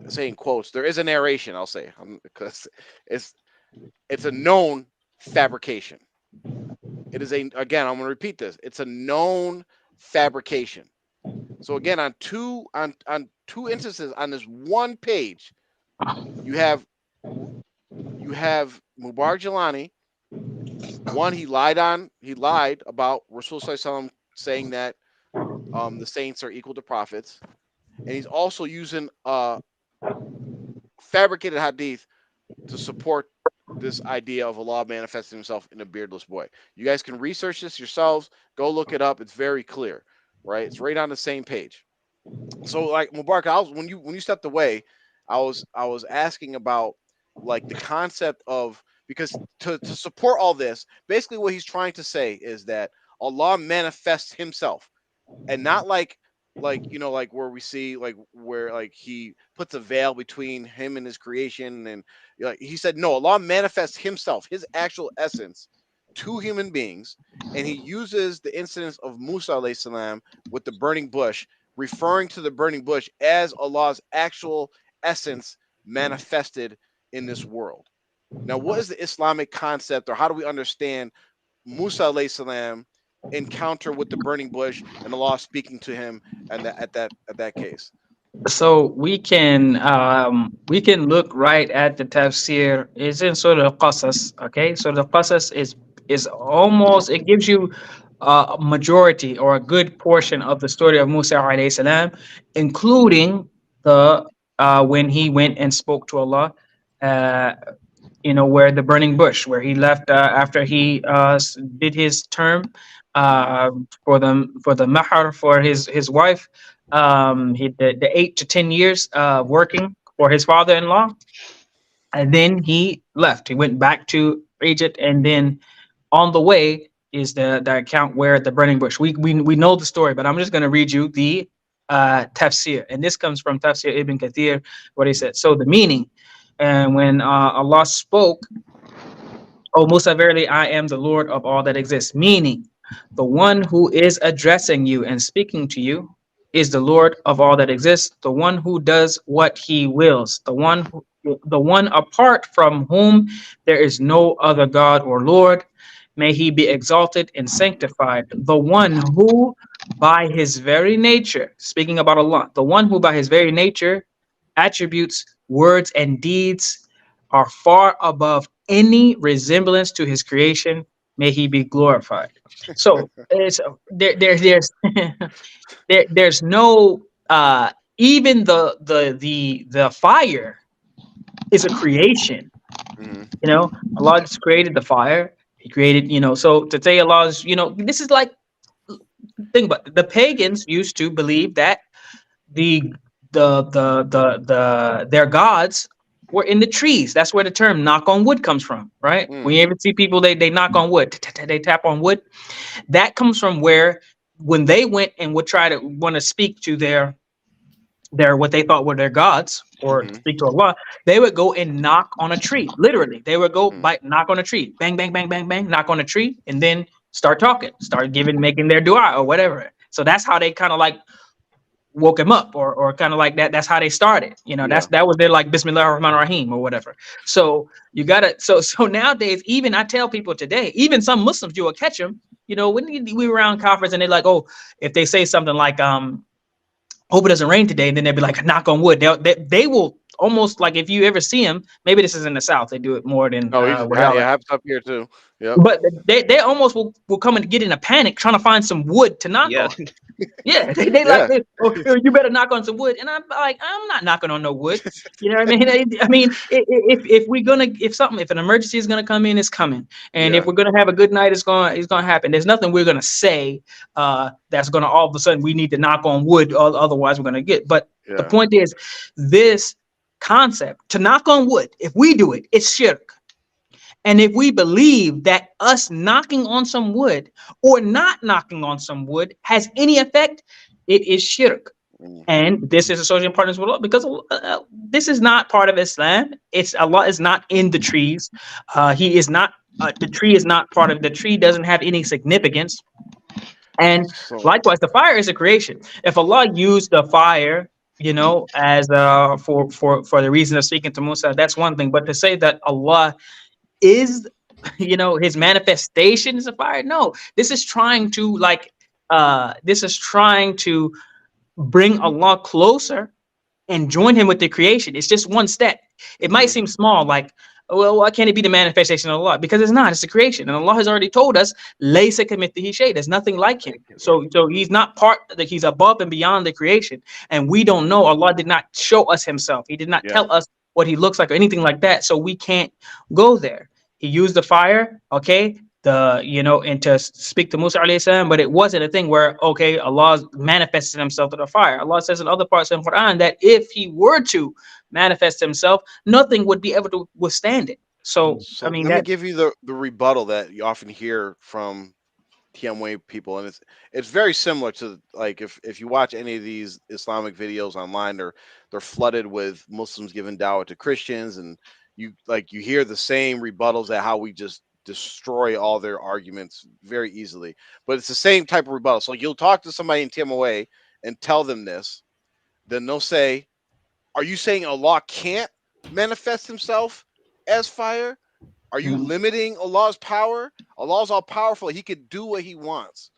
say in quotes, there is a narration. I'll say because it's it's a known fabrication. It is again. I'm going to repeat this. It's a known fabrication. So again, on two instances on this one page, you have Mubarak Jalani. One, he lied about Rasul Sallallahu saying that the saints are equal to prophets, and he's also using fabricated hadith to support this idea of Allah manifesting Himself in a beardless boy. You guys can research this yourselves. Go look it up. It's very clear, right? It's right on the same page. So, like Mubarak, when you stepped away, I was asking about like the concept of, because to support all this, basically what he's trying to say is that Allah manifests Himself, and not like like where we see like where like He puts a veil between Him and His creation, and like he said, no, Allah manifests Himself, His actual essence, to human beings, and He uses the incidents of Musa alayhi salam with the burning bush, referring to the burning bush as Allah's actual essence manifested in this world. Now, what is the Islamic concept, or how do we understand Musa alayhi salam encounter with the burning bush and Allah speaking to him, and at that case? So we can look right at the tafsir. It's in Surah Al-Qasas. Okay, so the Qasas is almost, it gives you a majority or a good portion of the story of Musa alayhi salam, including the when he went and spoke to Allah. Uh, where the burning bush, where he left after he did his term Mm-hmm. for the mahar for his wife. The 8 to 10 years working for his father-in-law, and then he left. He went back to Egypt, and then on the way is the account where the burning bush. We know the story, but I'm just going to read you the tafsir, and this comes from Tafsir Ibn Kathir, what he said. So the meaning, and when Allah spoke, "O Musa, verily I am the Lord of all that exists," meaning the one who is addressing you and speaking to you is the Lord of all that exists, the one who does what he wills, the one apart from whom there is no other God or Lord. May he be exalted and sanctified. The one who by his very nature, speaking about Allah, the one who by his very nature attributes, words, and deeds are far above any resemblance to his creation. May he be glorified. So it's there's there's no even the fire is a creation. Mhm. You know, Allah just created the fire. He created, so to say Allah's, this is like, think about it. The pagans used to believe that the their gods were in the trees. That's where the term knock on wood comes from, right? When Mm. you ever see people, they knock on wood, they tap on wood. That comes from where, when they went and would try to want to speak to their what they thought were their gods, or Mhm. speak to Allah, they would go and knock on a tree. Literally, they would go Mhm. by knock on a tree, bang, bang, bang, bang, bang, knock on a tree, and then start talking, start making their dua or whatever. So that's how they kind of like woke him up, or kind of like that. That's how they started. Yeah. That was their like Bismillah ar-Rahman ar-Rahim or whatever. So you gotta so nowadays, even I tell people today, even some Muslims, you will catch them. When we were around conference and they're like, oh, if they say something like hope it doesn't rain today, and then they'll be like, knock on wood. They will almost, like, if you ever see them, maybe this is in the South, they do it more than Oh, where y'all yeah, are. happens up here too. Yep. But they almost will come and get in a panic trying to find some wood to knock Yeah. on. Yeah, they like Yeah. this. Oh, you better knock on some wood, and I'm like, I'm not knocking on no wood. You know what I mean? I mean, if an emergency is gonna come in, it's coming, and if Yeah. we're gonna have a good night, it's gonna happen. There's nothing we're gonna say that's gonna all of a sudden we need to knock on wood, or otherwise we're gonna get. But the Yeah. point is, this concept to knock on wood, if we do it, it's shirk. And if we believe that us knocking on some wood or not knocking on some wood has any effect, it is shirk. Mm. And this is associating partners with Allah, because this is not part of Islam. It's Allah is not in the trees. He is not. The tree is not part of the tree. Doesn't have any significance. And So. likewise, the fire is a creation. If Allah used the fire, as for the reason of speaking to Musa, that's one thing. But to say that Allah is, his manifestation is a fire, no. This is trying to bring Allah closer and join him with the creation. It's just one step. It might Mhm. seem small, like, well, why can't it be the manifestation of Allah? Because it's not. It's a creation, and Allah has already told us, "Laysa kamithlihi shay." There's nothing like him. So he's not part. Like, he's above and beyond the creation, and we don't know. Allah did not show us Himself. He did not Yeah. tell us what He looks like or anything like that. So we can't go there. He used the fire, okay, and to speak to Musa alayhi salam, but it wasn't a thing where, okay, Allah manifested Himself to the fire. Allah says in other parts of the Quran that if He were to manifest Himself, nothing would be able to withstand it. So I So mean let me that. give you the rebuttal that you often hear from TMWay people, and it's very similar to, like, if you watch any of these Islamic videos online, they're flooded with Muslims giving dawah to Christians, and you hear the same rebuttals at how we just destroy all their arguments very easily. But it's the same type of rebuttal. So you'll talk to somebody in TMOA and tell them this, then they'll say, "Are you saying Allah can't manifest Himself as fire? Are you Mhm. limiting Allah's power? Allah's all powerful. He could do what He wants."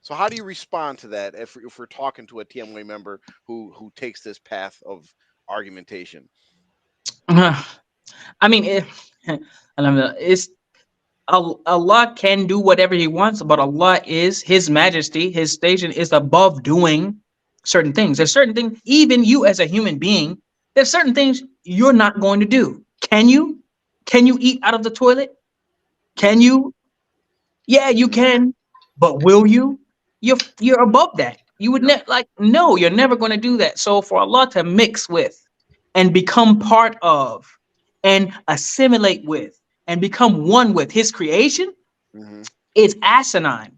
So how do you respond to that if we're talking to a TMWA member who takes this path of argumentation? I mean, it's Allah can do whatever He wants, but Allah is His Majesty. His station is above doing certain things. There's certain things, even you as a human being, there's certain things you're not going to do. Can you? Can you eat out of the toilet? Mm, Can you? Yeah, you mm, can. But will you? You're above that. You would Yep. no, you're never going to do that. So for Allah to mix with and become part of and assimilate with and become one with his creation Hmm. is asinine.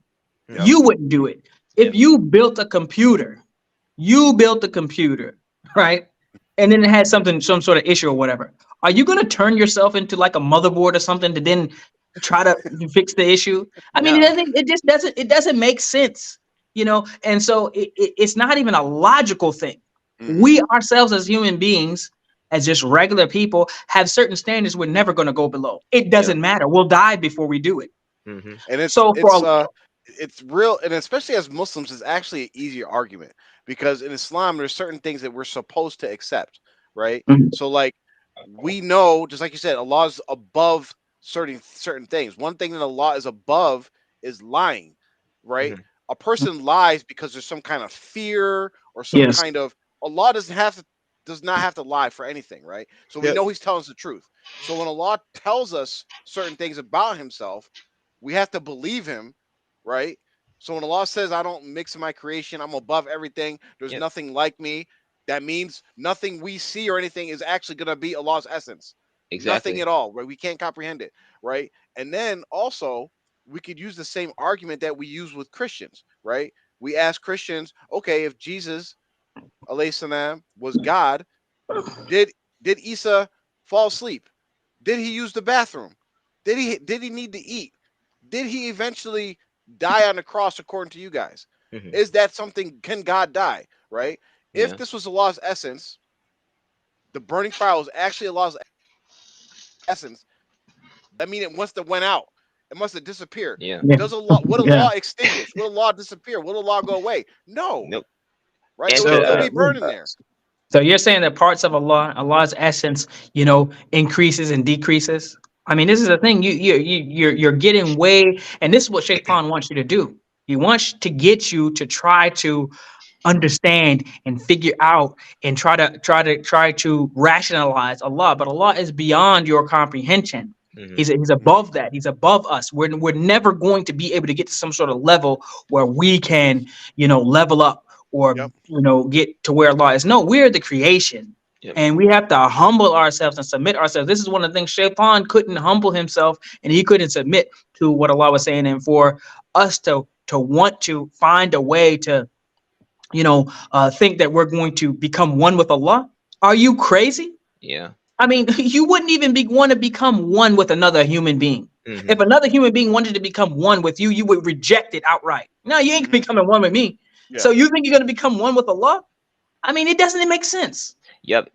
Yep. Mhm. You wouldn't do it. If Yep. you built a computer, you built a computer, right? And then it had some sort of issue or whatever. Are you going to turn yourself into like a motherboard or something to then try to fix the issue? I mean, No. it just doesn't make sense, you know? And so it's not even a logical thing. Hmm. We ourselves as human beings, as just regular people, have certain standards we're never going to go below. It Yep. doesn't matter. We'll die before we do it. Mhm. And So for it's real, and especially as Muslims, it's actually an easier argument because in Islam there's certain things that we're supposed to accept, right? Mhm. So like we know, just like you said, Allah is above certain things. One thing that Allah is above is lying, right? Mhm. A person lies because there's some kind of fear or some Yes. kind of Allah does not have to lie for anything, right? So we Yep. know He's telling us the truth. So when Allah tells us certain things about Himself, we have to believe Him, right? So when Allah says, I don't mix in my creation, I'm above everything, there's Yep. nothing like me, that means nothing we see or anything is actually going to be Allah's essence. Nothing Exactly. at all, right? We can't comprehend it, right? And then also, we could use the same argument that we use with Christians, right? We ask Christians, okay, if Jesus, alayhi salam, was God, did did Isa fall asleep? Did he use the bathroom? Did he need to eat? Did he eventually die on the cross according to you guys? Mhm. Is that something? Can God die? Right? If Yeah. this was Allah's essence, the burning fire was actually Allah's essence. That mean it must have went out. It must have disappeared. Yeah. Yeah. Does Allah would Yeah. Allah extinguish? Would Allah disappear? Would Allah go away? No. Nope. Right? It And would So to still be burning there. so you're saying that parts of Allah's essence, increases and decreases. I mean, this is the thing. You're getting way, and this is what Shaitan wants you to do. He wants to get you to try to understand and figure out and try to rationalize Allah, but Allah is beyond your comprehension. Mhm. He's Mhm. above that. He's above us. We're never going to be able to get to some sort of level where we can, level up or Yep. get to where Allah is. No, we're the creation. Yep. And we have to humble ourselves and submit ourselves. This is one of the things Shaitan couldn't humble himself and he couldn't submit to what Allah was saying. And for us to want to find a way to think that we're going to become one with Allah. Are you crazy? Yeah. I mean, you wouldn't even want to become one with another human being. Mhm. If another human being wanted to become one with you, you would reject it outright. No, you ain't Mhm. becoming one with me. So Yeah. you think you're going to become one with Allah? I mean, it doesn't make sense. Yep.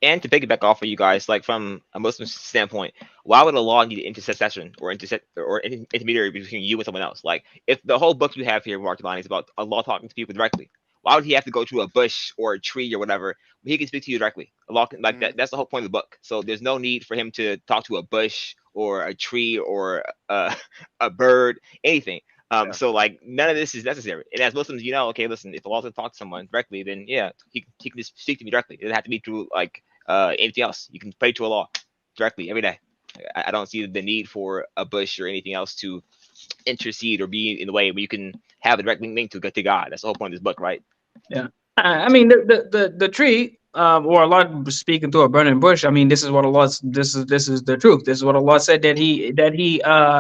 And to piggyback off of you guys, like from a Muslim standpoint, why would Allah need intercession or intermediary between you and someone else? Like, if the whole book you have here, Mark Devine, is about Allah talking to people directly, why would he have to go to a bush or a tree or whatever? He can speak to you directly. Allah can, like Mhm. that's the whole point of the book. So there's no need for him to talk to a bush or a tree or a bird, anything. Yeah. So like none of this is necessary. And as Muslims, okay, listen, if Allah's gonna talk to someone directly, then yeah, he can just speak to me directly. It doesn't have to be through like anything else. You can pray to Allah directly every day. I don't see the need for a bush or anything else to intercede or be in the way where you can have a direct link to God. That's the whole point of this book, right? Yeah. I mean, the tree, or Allah speaking through a burning bush. I mean, this is what this is the truth. This is what Allah said that he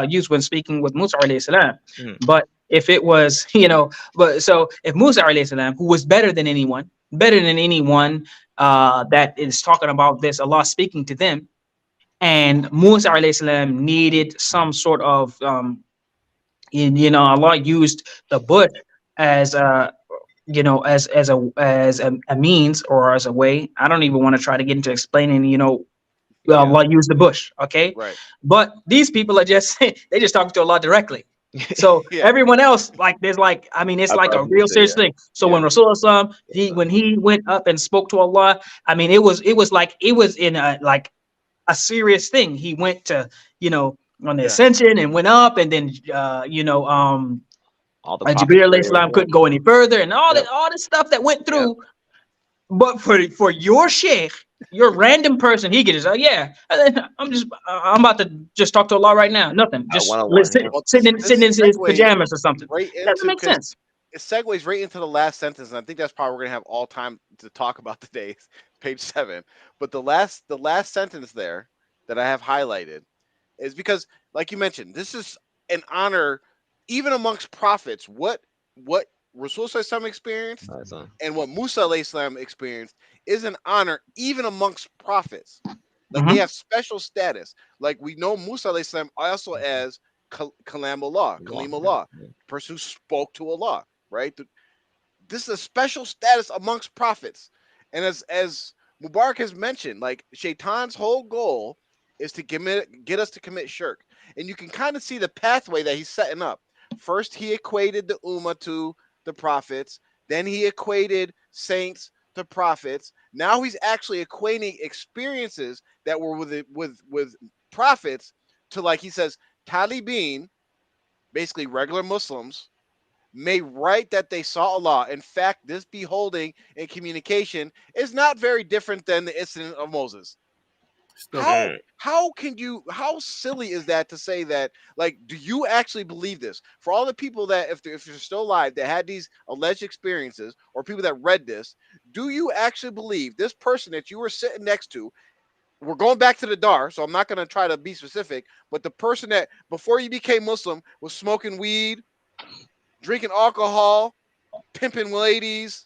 used when speaking with Musa alayhi salam. Mhm. But if it was, but so if Musa alayhi salam, who was better than anyone, that is talking about this, Allah speaking to them, and Musa alayhi salam needed some sort of, Allah used the bush as as a means or as a way. I don't even want to try to get into explaining, Yeah. Allah used the bush, okay? Right. But these people are just they just talking to Allah directly. So Yeah. everyone else, like there's like, I mean, it's I like a was gonna real say, serious yeah. thing. So Yeah. when Rasulullah when he went up and spoke to Allah, I mean, it was like it was in a serious thing. He went to, on the Yeah. ascension and went up, and then All the prophets Jibril alayhi prayed. salam Yeah. couldn't go any further, and all Yep. that, all the stuff that went Yep. through. But for your sheikh, your random person, he could just, yeah, I'm about to just talk to Allah right now. Nothing, just 101. Yeah. Well, sitting in this his segues pajamas or something. right Doesn't into make because sense. it segues right into the last sentence, and I think that's probably we're gonna have all time to talk about today. Page 7. But the last sentence there that I have highlighted is because, like you mentioned, this is an honor even amongst prophets. What Rasul Sallallahu experienced Son. and what Musa alayhi salam experienced is an honor even amongst prophets. Like they Mhm. have special status. Like we know Musa alayhi salam also as Kalam Allah, Kalim Allah, the person who spoke to Allah, right? This is a special status amongst prophets. And as Mubarak has mentioned, like Shaitan's whole goal is to get us to commit shirk. And you can kind of see the pathway that he's setting up. First, he equated the Ummah to the prophets. Then he equated saints to prophets. Now he's actually equating experiences that were with prophets to, like he says, Talibin, basically regular Muslims, may write that they saw Allah. In fact, this beholding and communication is not very different than the incident of Moses. Stuff. How silly is that to say that? Like, do you actually believe this? For all the people that, if you're still alive, that had these alleged experiences, or people that read this, do you actually believe this person that you were sitting next to? We're going back to the Dar, so I'm not going to try to be specific, but the person that before you became Muslim was smoking weed, drinking alcohol, pimping ladies,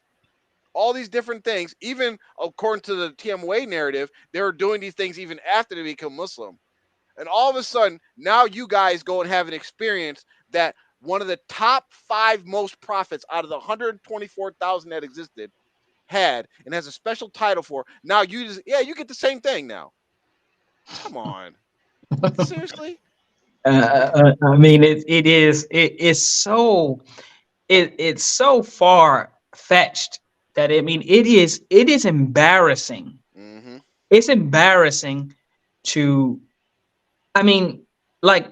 all these different things. Even according to the TMWA narrative, they were doing these things even after they become Muslim. And all of a sudden, now you guys go and have an experience that one of the top 5 most prophets out of the 124,000 that existed had, and has a special title for. Now you just, yeah, you get the same thing now. Come on. Seriously? I mean, it's so it's so far fetched that, I mean, it is embarrassing. Mm-hmm. It's embarrassing to, I mean, like,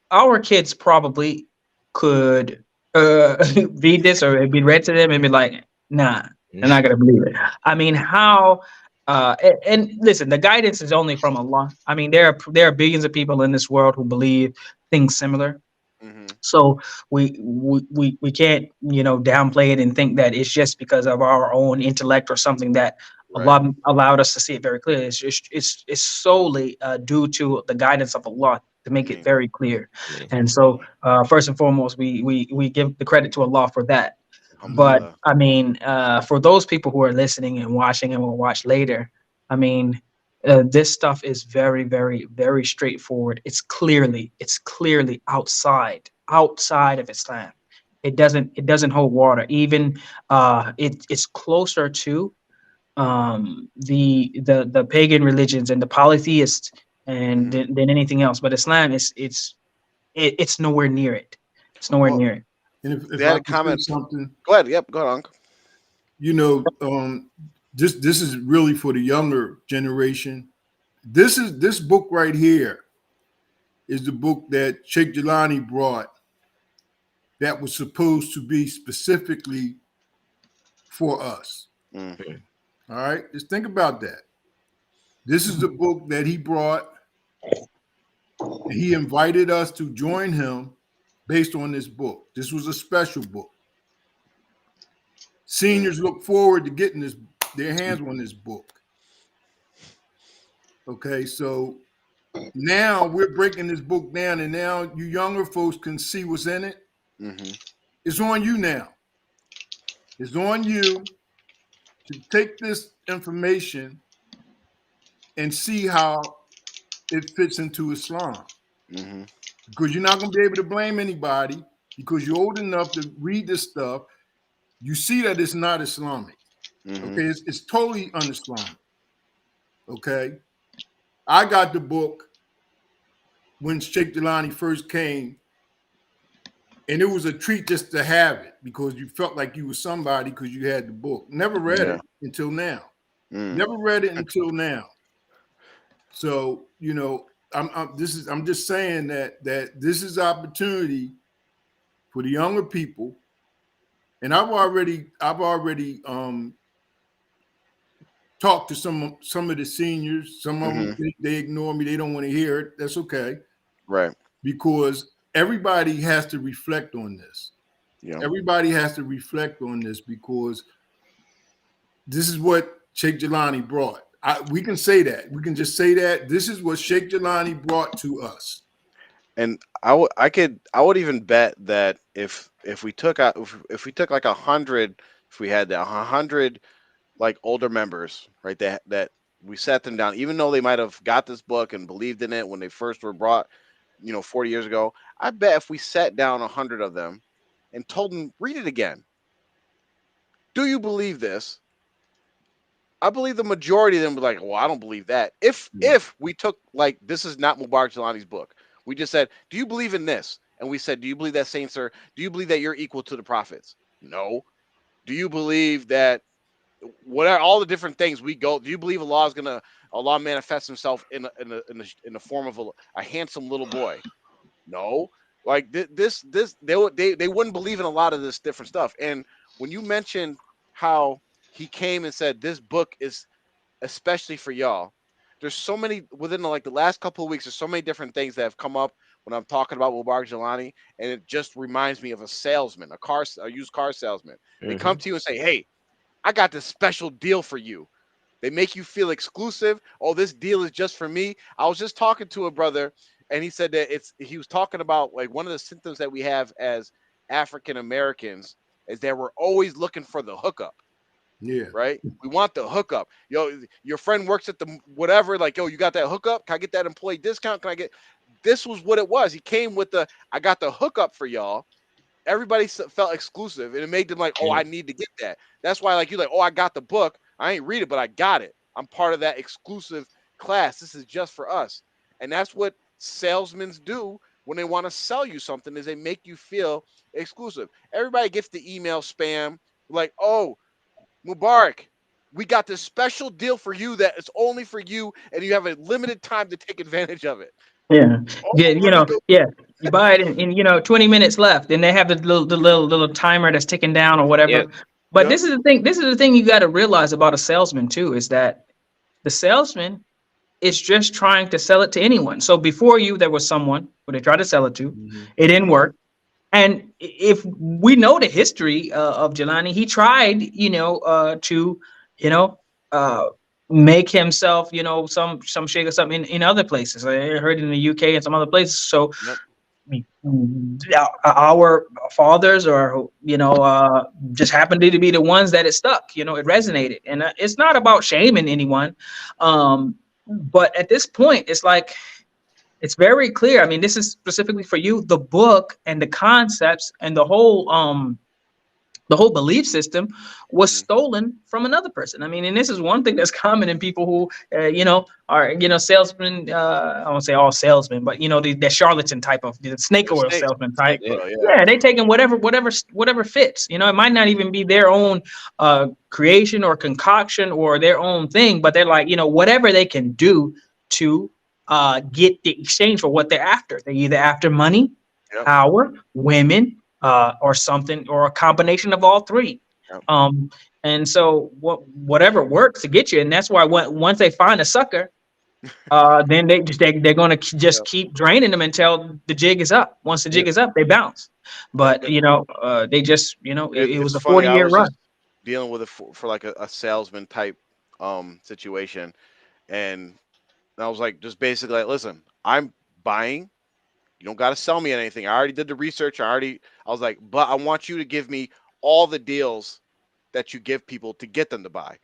our kids probably could read this, or it'd be read to them and be like, nah, they're not gonna believe it. I mean, how and listen, the guidance is only from Allah. I mean, there are billions of people in this world who believe things similar. Mm-hmm. So we can't, downplay it and think that it's just because of our own intellect or something that Right. Allah allowed us to see it very clearly. It's solely due to the guidance of Allah to make it Me. very clear. Yeah. And so, first and foremost, we give the credit to Allah for that. But Alhamdulillah. I mean, for those people who are listening and watching and will watch later, I mean, this stuff is very, very, very straightforward. It's clearly outside of Islam. It doesn't hold water. Even it's closer to the pagan religions and the polytheists and Mm-hmm. than anything else. But Islam it's nowhere near it. It's nowhere Well, near it. And they if had I a could say comment. something, Go ahead. Yep. Go ahead, Uncle. you know, this is really for the younger generation. This book right here is the book that Sheikh Jelani brought that was supposed to be specifically for us. Mm. All right, just think about that. This is the book that he brought. He invited us to join him based on this book. This was a special book. Seniors look forward to getting their hands on this book. Okay, so now we're breaking this book down, and now you younger folks can see what's in it. Mm-hmm. It's on you now. It's on you to take this information and see how it fits into Islam. Mm-hmm. Because you're not going to be able to blame anybody because you're old enough to read this stuff. You see that it's not Islamic. Mm-hmm. Okay, it's totally un-Islamic. Okay, I got the book when Sheikh Jelani first came, and it was a treat just to have it because you felt like you were somebody because you had the book. Never read Yeah. it until now. Mm. Never read it until now. So I'm just saying that this is opportunity for the younger people, and I've already talked to some of the seniors. Some of them Mm-hmm. they ignore me. They don't want to hear it. That's okay Right. because everybody has to reflect on this. Yeah. Everybody has to reflect on this because this is what Sheikh Jelani brought. We can say that. We can just say that this is what Sheikh Jelani brought to us. And I would even bet that if we took out if we took like 100, if we had that 100 like older members, right, that we sat them down, even though they might have got this book and believed in it when they first were brought, 40 years ago. I bet if we sat down 100 of them and told them, read it again, do you believe this? I believe the majority of them were like, well, I don't believe that. If we took, like, this is not Mubarak Jelani's book, we just said, do you believe in this? And we said, do you believe that, saint sir? Do you believe that you're equal to the prophets? No. Do you believe that whatever, all the different things we go? Do you believe Allah manifests Himself in the form of a handsome little boy? No. Like they wouldn't believe in a lot of this different stuff. And when you mentioned how he came and said this book is especially for y'all, there's so many within the last couple of weeks. There's so many different things that have come up when I'm talking about Mubarak Jelani, and it just reminds me of a salesman, a used car salesman. They come to you and say, "Hey, I got this special deal for you." They make you feel exclusive. Oh, this deal is just for me. I was just talking to a brother, and he said that he was talking about like one of the symptoms that we have as African Americans is that we're always looking for the hookup. Yeah. Right? We want the hookup. Yo, your friend works at the whatever, like, yo, you got that hookup? Can I get that employee discount? Can I get this? Was what it was. He came with I got the hookup for y'all. Everybody felt exclusive, and it made them like, oh, I need to get that. That's why, like, you're like, oh, I got the book. I ain't read it, but I got it. I'm part of that exclusive class. This is just for us. And that's what salesmen do when they want to sell you something, is they make you feel exclusive. Everybody gets the email spam, like, oh, Mubarak, we got this special deal for you that is only for you, and you have a limited time to take advantage of it. Yeah, Oh, get let me go. yeah. You buy it in 20 minutes left, and they have the little timer that's ticking down or whatever. Yep. But Yep. this is the thing. This is the thing you got to realize about a salesman too, is that the salesman is just trying to sell it to anyone. So before you, there was someone who they tried to sell it to. It didn't work. And if we know the history of Jelani, he tried, to, you know, uh, make himself, some shake or something in other places. I heard in the UK and some other places. So Yep. our fathers, or just happened to be the ones that it stuck. It resonated, and it's not about shaming anyone, but at this point, it's like it's very clear. I mean, this is specifically for you. The book and the concepts and the whole belief system was stolen from another person. I mean, and this is one thing that's common in people who, are, salesmen. I won't say all salesmen, but the charlatan type of the snake The oil salesman type. snake oil, yeah. Yeah, they taking whatever fits. It might not even be their own creation or concoction or their own thing, but they're like, whatever they can do to get the exchange for what they're after. They're either after money, Yep. power, women, or something, or a combination of all three. Yep. And so whatever works to get you, and that's why once they find a sucker, then they're going to just keep draining them until the jig is up. Once the jig is up, they bounce. But they just it was It's a funny. I 40-year was run. just dealing with it for like a salesman type situation, and I was like, just basically like, listen, I'm buying. You don't got to sell me anything. I already did the research. I was like, but I want you to give me all the deals that you give people to get them to buy. And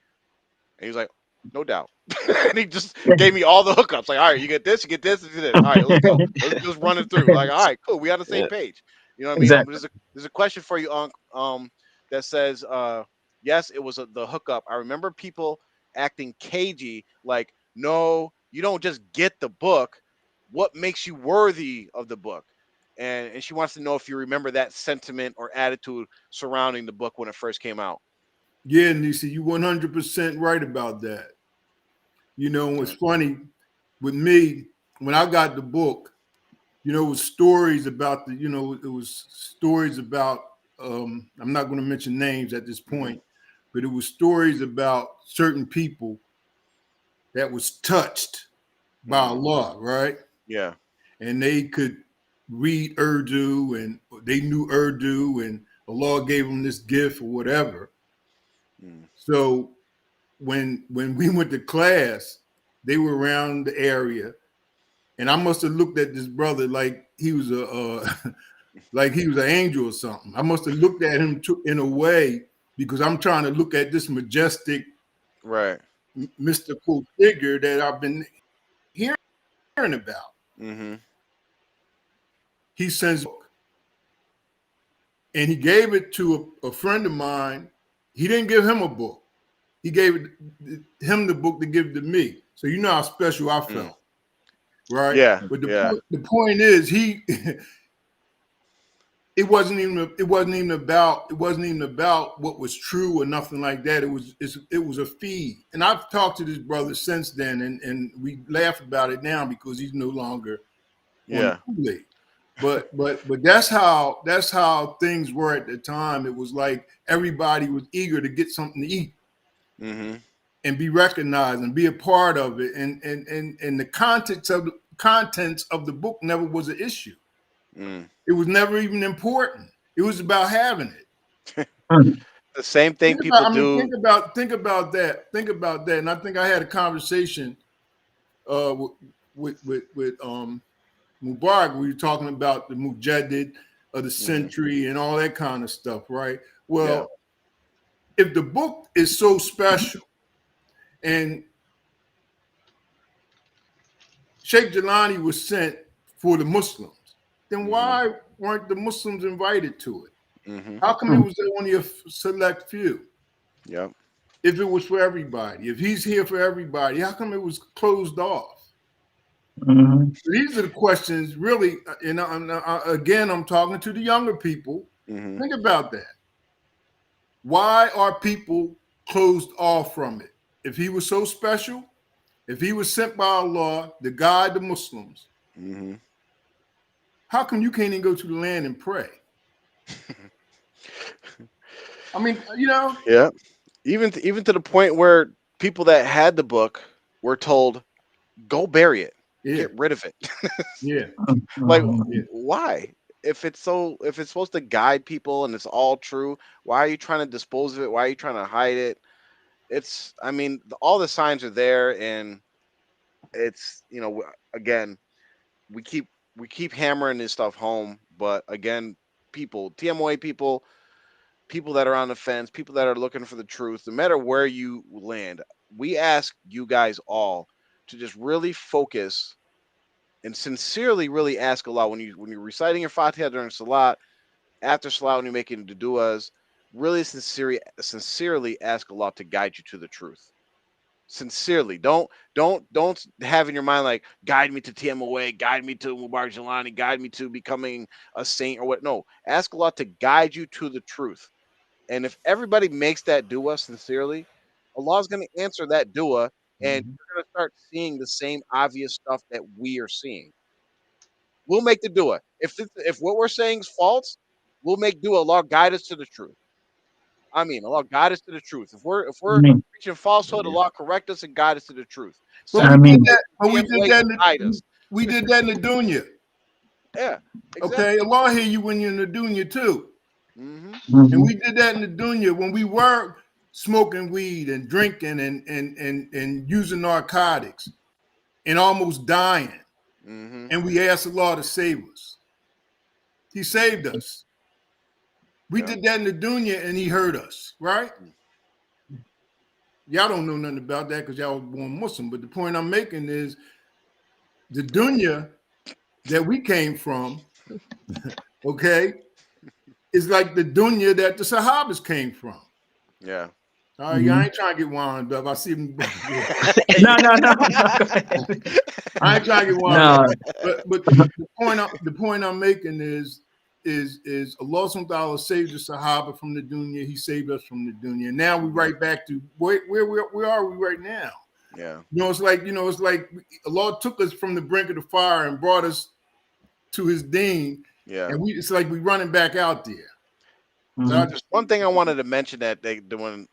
he was like, no doubt. And he just gave me all the hookups. Like, all right, you get this, you get this, you get this. All right, let's go. Let's just run it through. Like, all right, cool. We on the same Yeah. page. You know what I mean? Exactly. There's a question for you, Unc, that says, yes, it was the hookup. I remember people acting cagey, like, no, you don't just get the book. What makes you worthy of the book? And she wants to know if you remember that sentiment or attitude surrounding the book when it first came out. Yeah, Nisi, you 100% right about that. What's funny with me, when I got the book, it was stories about it was stories about, I'm not going to mention names at this point, but it was stories about certain people that was touched by Allah, right? Yeah. And they could read Urdu, and they knew Urdu, and Allah gave him this gift or whatever. Mm. So when we went to class, they were around the area, and I must have looked at this brother like he was a like he was an angel or something. I must have looked at him in a way because I'm trying to look at this majestic, Right. mystical figure that I've been hearing about. Mm-hmm. He sends book, and he gave it to a friend of mine. He didn't give him a book. He gave him the book to give to me. So you know how special I felt, right? Yeah. But Yeah. the point is, he it wasn't even about what was true or nothing like that. It was a feed. And I've talked to this brother since then, and we laugh about it now because he's no longer on the Yeah. Kool-Aid. But that's how things were at the time. It was like everybody was eager to get something to eat Mm-hmm. and be recognized and be a part of it. And the contents of the book never was an issue. Mm. It was never even important. It was about having it. Mm. The same thing people do. Think about that. Think about that. And I think I had a conversation with Mubarak. We were talking about the Mujaddid of the Mm-hmm. century and all that kind of stuff, right? Yeah. Well, if the book is so special and Sheikh Jelani was sent for the Muslims, then Mm-hmm. why weren't the Muslims invited to it? Mm-hmm. How come it was only a select few? Yep. If it was for everybody, if he's here for everybody, how come it was closed off? Mhm. These are the questions, really. And again, I'm talking to the younger people. Mm-hmm. Think about that. Why are people closed off from it? If he was so special, if he was sent by Allah to guide the Muslims, Mm-hmm. how come you can't even go to the land and pray? I mean, Yeah. Even to the point where people that had the book were told, go bury it. yeah, Get rid of it. yeah, Like, yeah. why? If it's supposed to guide people and it's all true, why are you trying to dispose of it? Why are you trying to hide it? It's, I mean, all the signs are there, and it's, again, we keep hammering this stuff home, but again, people, TMOA people that are on the fence, people that are looking for the truth, no matter where you land, we ask you guys all to just really focus and sincerely really ask Allah when you're reciting your Fatiha during Salat, after Salat when you're making the du'as, really sincerely ask Allah to guide you to the truth. Sincerely, don't have in your mind like, guide me to TMOA, guide me to Mubarak Jelani, guide me to becoming a saint or what. No, ask Allah to guide you to the truth. And if everybody makes that dua sincerely, Allah's going to answer that dua, and Mhm. you're going to start seeing the same obvious stuff that we are seeing. We'll make the dua. If what we're saying is false, we'll make dua. Allah guide us to the truth. I mean, Allah guide us to the truth. If we're Amen. preaching falsehood, Yeah. Allah correct us and guide us to the truth. But Send we did Amen. people that. to But the we TM did way that. to guide us. We did that in the dunya. Yeah, Okay, exactly. Allah hear you when you're in the dunya too. Mm-hmm. And Mhm. we did that in the dunya when we were smoking weed and drinking and using narcotics and almost dying. Mm-hmm. And we asked Allah to save us. He saved us. We Yeah. did that in the dunya and he heard us, right? Y'all don't know nothing about that because y'all was born Muslim. But the point I'm making is the dunya that we came from, okay, is like the dunya that the Sahabas came from. Yeah. All right, y'all Mhm. ain't trying to get wound up. I see them. No, no, no, no. Go ahead. I ain't trying to get wound up. No. But the point I'm making is Allah subhanahu wa ta'ala saved the Sahaba from the dunya. He saved us from the dunya. Now we right back to where are we right now? Yeah. It's like Allah took us from the brink of the fire and brought us to His deen, Yeah. and it's like we running back out there. So I Mhm. just One thing I wanted to mention that when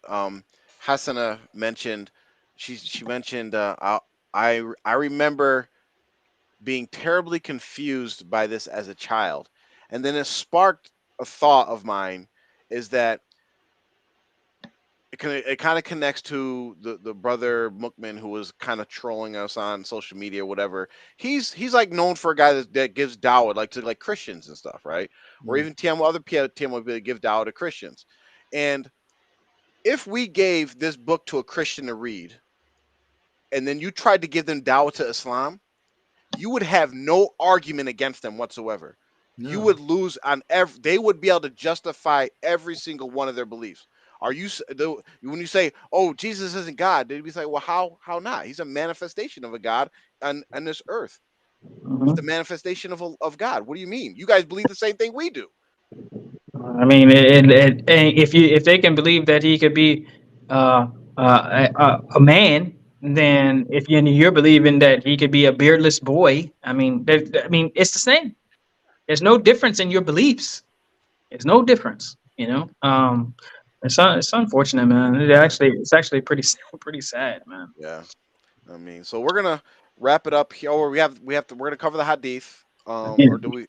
Hassana mentioned, she mentioned, I remember being terribly confused by this as a child, and then it sparked a thought of mine is that it kind of connects to the brother Mukman who was kind of trolling us on social media or whatever. He's like known for a guy that gives dawah like to like Christians and stuff, right? Or even other TM would give dawah to Christians. And if we gave this book to a Christian to read, and then you tried to give them dawah to Islam, you would have no argument against them whatsoever. You would lose on every. They would be able to justify every single one of their beliefs. Are you when you say, "Oh, Jesus isn't God"? They'd be like, "Well, how not? He's a manifestation of a God on this earth. He's the Mhm. manifestation of God. What do you mean? You guys believe the same thing we do." I mean, if they can believe that he could be uh, a man, then if you're believing that he could be a beardless boy, I mean, it's the same. There's no difference in your beliefs. There's no difference. It's unfortunate, man. It's actually pretty sad, man. Yeah, I mean, so we're gonna wrap it up here. Or we're gonna cover the hadith. Or do we?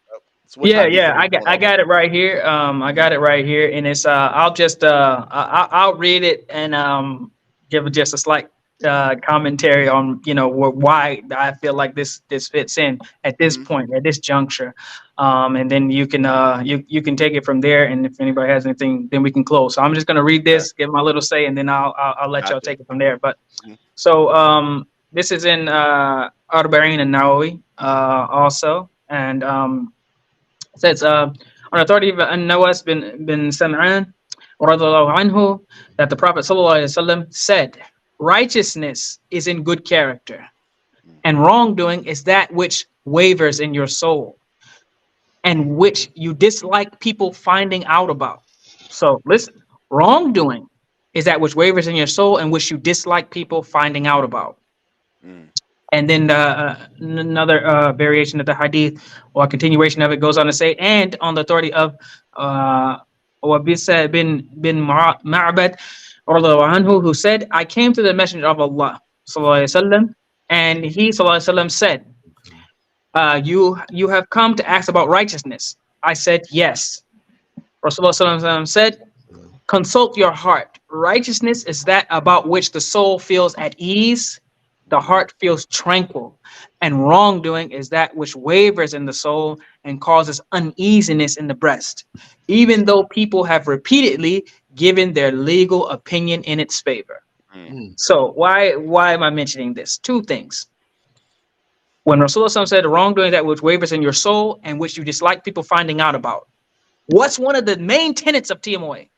So which Yeah, hadith yeah, are we going I over? got it right here. I got it right here, and it's I'll read it and give just a slight commentary on why I feel like this fits in at this Mhm. point, at this juncture, and then you can you can take it from there, and if anybody has anything, then we can close. So I'm just gonna read Okay, this, give my little say, and then I'll let y'all gotcha. take it from there. But Mhm. so this is in Arba'in and Nawawi also, and says on authority of Nawas bin Sam'an radiallahu anhu that the Prophet sallallahu alaihi wasallam said, righteousness is in good character, and wrongdoing is that which wavers in your soul and which you dislike people finding out about. So listen, wrongdoing is that which wavers in your soul and which you dislike people finding out about. Mm. And then another variation of the hadith or a continuation of it goes on to say, and on the authority of Wabisa bin Ma'bad radiallahu anhu, who said, I came to the Messenger of Allah sallallahu alaihi wasallam, and he sallallahu alaihi wasallam said, you have come to ask about righteousness. I said, yes. Rasulullah sallallahu alaihi wasallam said, consult your heart. Righteousness is that about which the soul feels at ease, the heart feels tranquil, and wrongdoing is that which wavers in the soul and causes uneasiness in the breast, even though people have repeatedly given their legal opinion in its favor. Mm. So why am I mentioning this? Two things. When Rasulullah said wrongdoing is that which wavers in your soul and which you dislike people finding out about. What's one of the main tenets of TMOA?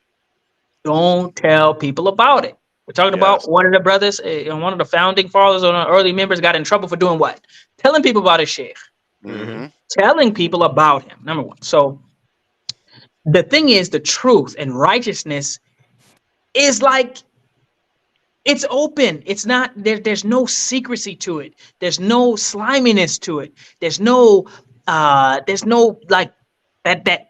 Don't tell people about it. We're talking Yes. about one of the brothers and one of the founding fathers or early members got in trouble for doing what? Telling people about his sheikh. Mm-hmm. Telling people about him, number one. So the thing is, the truth and righteousness is like, it's open. It's not there's no secrecy to it. There's no sliminess to it. There's no like that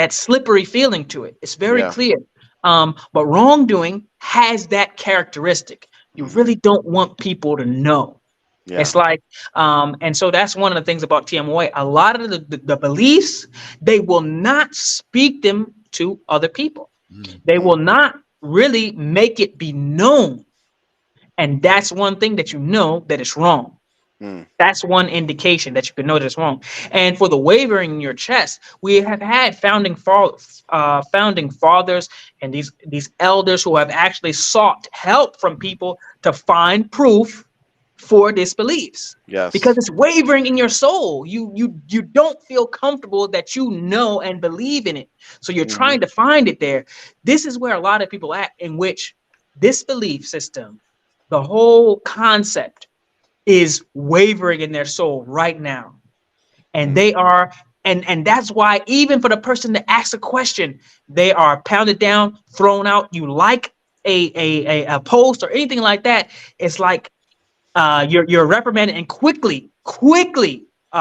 slippery feeling to it. It's very Yeah. clear. But wrongdoing has that characteristic. You Mm-hmm. really don't want people to know. Yeah. It's like, and so that's one of the things about TMOA. A lot of the beliefs, they will not speak them to other people. They will not really make it be known. And that's one thing that you know that it's wrong. Mm. That's one indication that you can know that it's wrong. And for the wavering in your chest, we have had founding fathers and these elders who have actually sought help from people to find proof for disbeliefs, because Yes. it's wavering in your soul. You don't feel comfortable that you know and believe in it, so you're Mm-hmm. trying to find it there. This is where a lot of people act, in which this belief system, the whole concept, is wavering in their soul right now, and they are, and that's why even for the person to ask a question, they are pounded down, thrown out. You like a post or anything like that, it's like you're reprimanded and quickly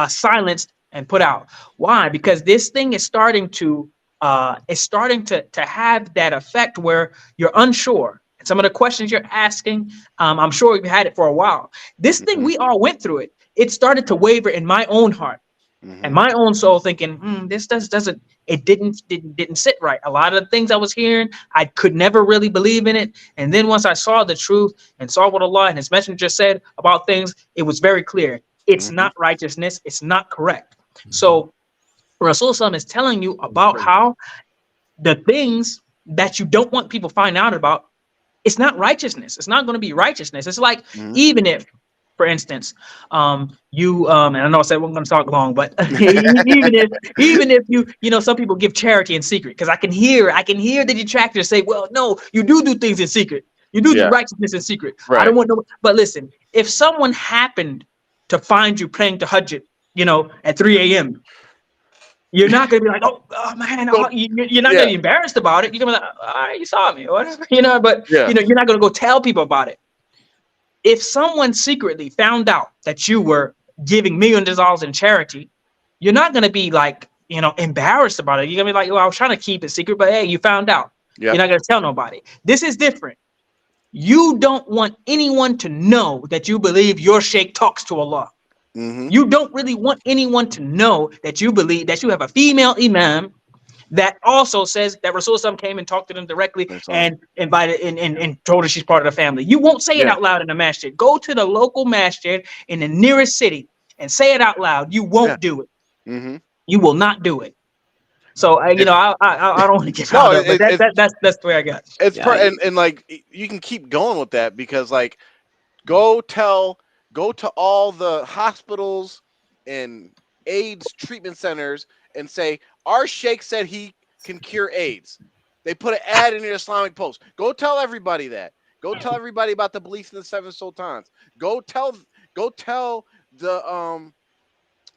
silenced and put out. Why? Because this thing is starting to have that effect where you're unsure. And some of the questions you're asking, I'm sure you've had it for a while. This thing, Mm-hmm. we all went through it. It started to waver in my own heart. And my own soul thinking, this doesn't it didn't sit right. A lot of the things I was hearing, I could never really believe in it. And then once I saw the truth and saw what Allah and His Messenger said about things, it was very clear. It's not righteousness. It's not correct. So Rasul Sallam is telling you about how the things that you don't want people find out about, it's not righteousness. It's not going to be righteousness. It's like, even if, for instance, you and I know I said we're going to talk long, but even if some people give charity in secret, because I can hear the detractors say, well, no, you do things in secret. You do righteousness in secret. I don't want no. But listen, if someone happened to find you praying tahajjud, at 3 a.m., you're not going to be like, oh man, you're not going to be embarrassed about it. You're going to be like, all right, you saw me or whatever, but you're not going to go tell people about it. If someone secretly found out that you were giving millions of dollars in charity, you're not going to be like, embarrassed about it. You're going to be like, well, I was trying to keep it secret, but hey, you found out. You're not going to tell nobody. This is different. You don't want anyone to know that you believe your sheikh talks to Allah. You don't really want anyone to know that you believe that you have a female imam that also says that Rasul came and talked to them directly and invited and told her she's part of the family. You won't say it out loud in the masjid. Go to the local masjid in the nearest city and say it out loud. You won't do it. You will not do it. So I don't want to get caught up, but that's the way I got. And like you can keep going with that because like go to all the hospitals and AIDS treatment centers and say our sheikh said he can cure AIDS. They put an ad in your Islamic Post. Go tell everybody that. Go tell everybody about the belief in the seven sultans. Go tell the go tell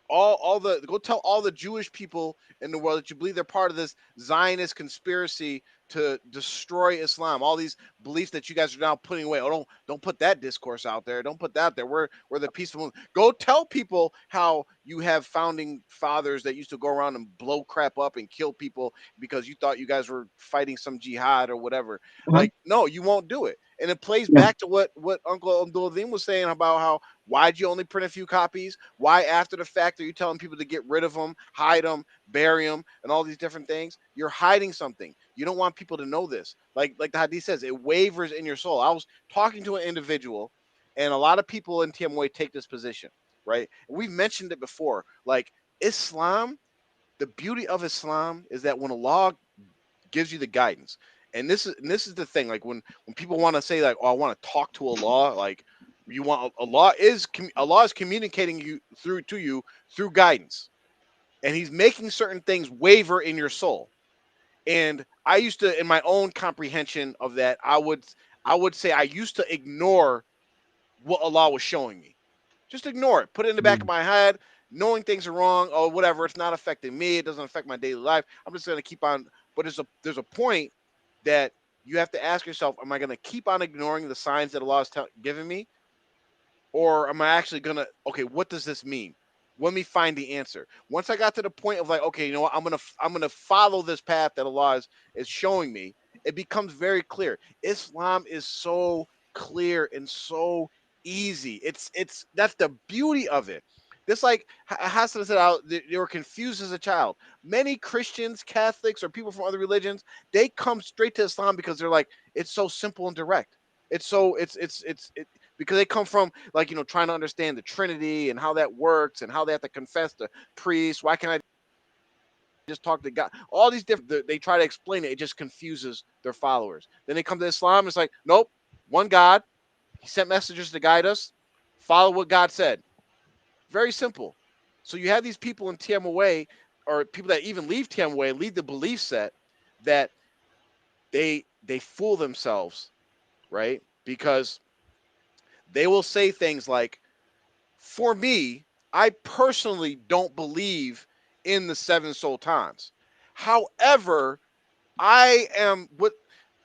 all the Jewish people in the world that you believe they're part of this Zionist conspiracy to destroy Islam. All these beliefs that you guys are now putting away. Oh, don't put that discourse out there. Don't put that out there. We're the peaceful. Go tell people how you have founding fathers that used to go around and blow crap up and kill people because you thought you guys were fighting some jihad or whatever. Like, no, you won't do it. And it plays back to what Uncle Abdul Azim was saying about how why'd you only print a few copies? Why after the fact are you telling people to get rid of them, hide them, bury them, and all these different things? You're hiding something. You don't want people to know this. Like the hadith says, it wavers in your soul. I was talking to an individual, and a lot of people in TMOA take this position, right? And we've mentioned it before. Like Islam, the beauty of Islam is that when Allah gives you the guidance, and this is the thing. Like when people want to say like, oh, I want to talk to Allah, like you want Allah is communicating to you through guidance, and He's making certain things waver in your soul. And I used to, in my own comprehension of that, I would say I used to ignore what Allah was showing me. Just ignore it. Put it in the back of my head, knowing things are wrong or whatever. It's not affecting me. It doesn't affect my daily life. I'm just going to keep on. But there's a point that you have to ask yourself, am I going to keep on ignoring the signs that Allah is giving me? Or am I actually going to, okay, what does this mean? Let me find the answer. Once I got to the point of like, okay, you know what, I'm gonna follow this path that Allah is showing me, it becomes very clear. Islam is so clear and so easy. It's that's the beauty of it. This like Hassan said out, they were confused as a child. Many Christians, Catholics, or people from other religions, they come straight to Islam because they're like, it's so simple and direct. It's so it's because they come from like trying to understand the Trinity and how that works and how they have to confess to priests. Why can't I just talk to God? All these different they try to explain it. It just confuses their followers. Then they come to Islam. It's like, nope, one God. He sent messengers to guide us. Follow what God said. Very simple. So you have these people in TMOA or people that even leave TMOA, leave the belief set that they fool themselves, right? Because they will say things like, for me, I personally don't believe in the seven sultans. However, I am what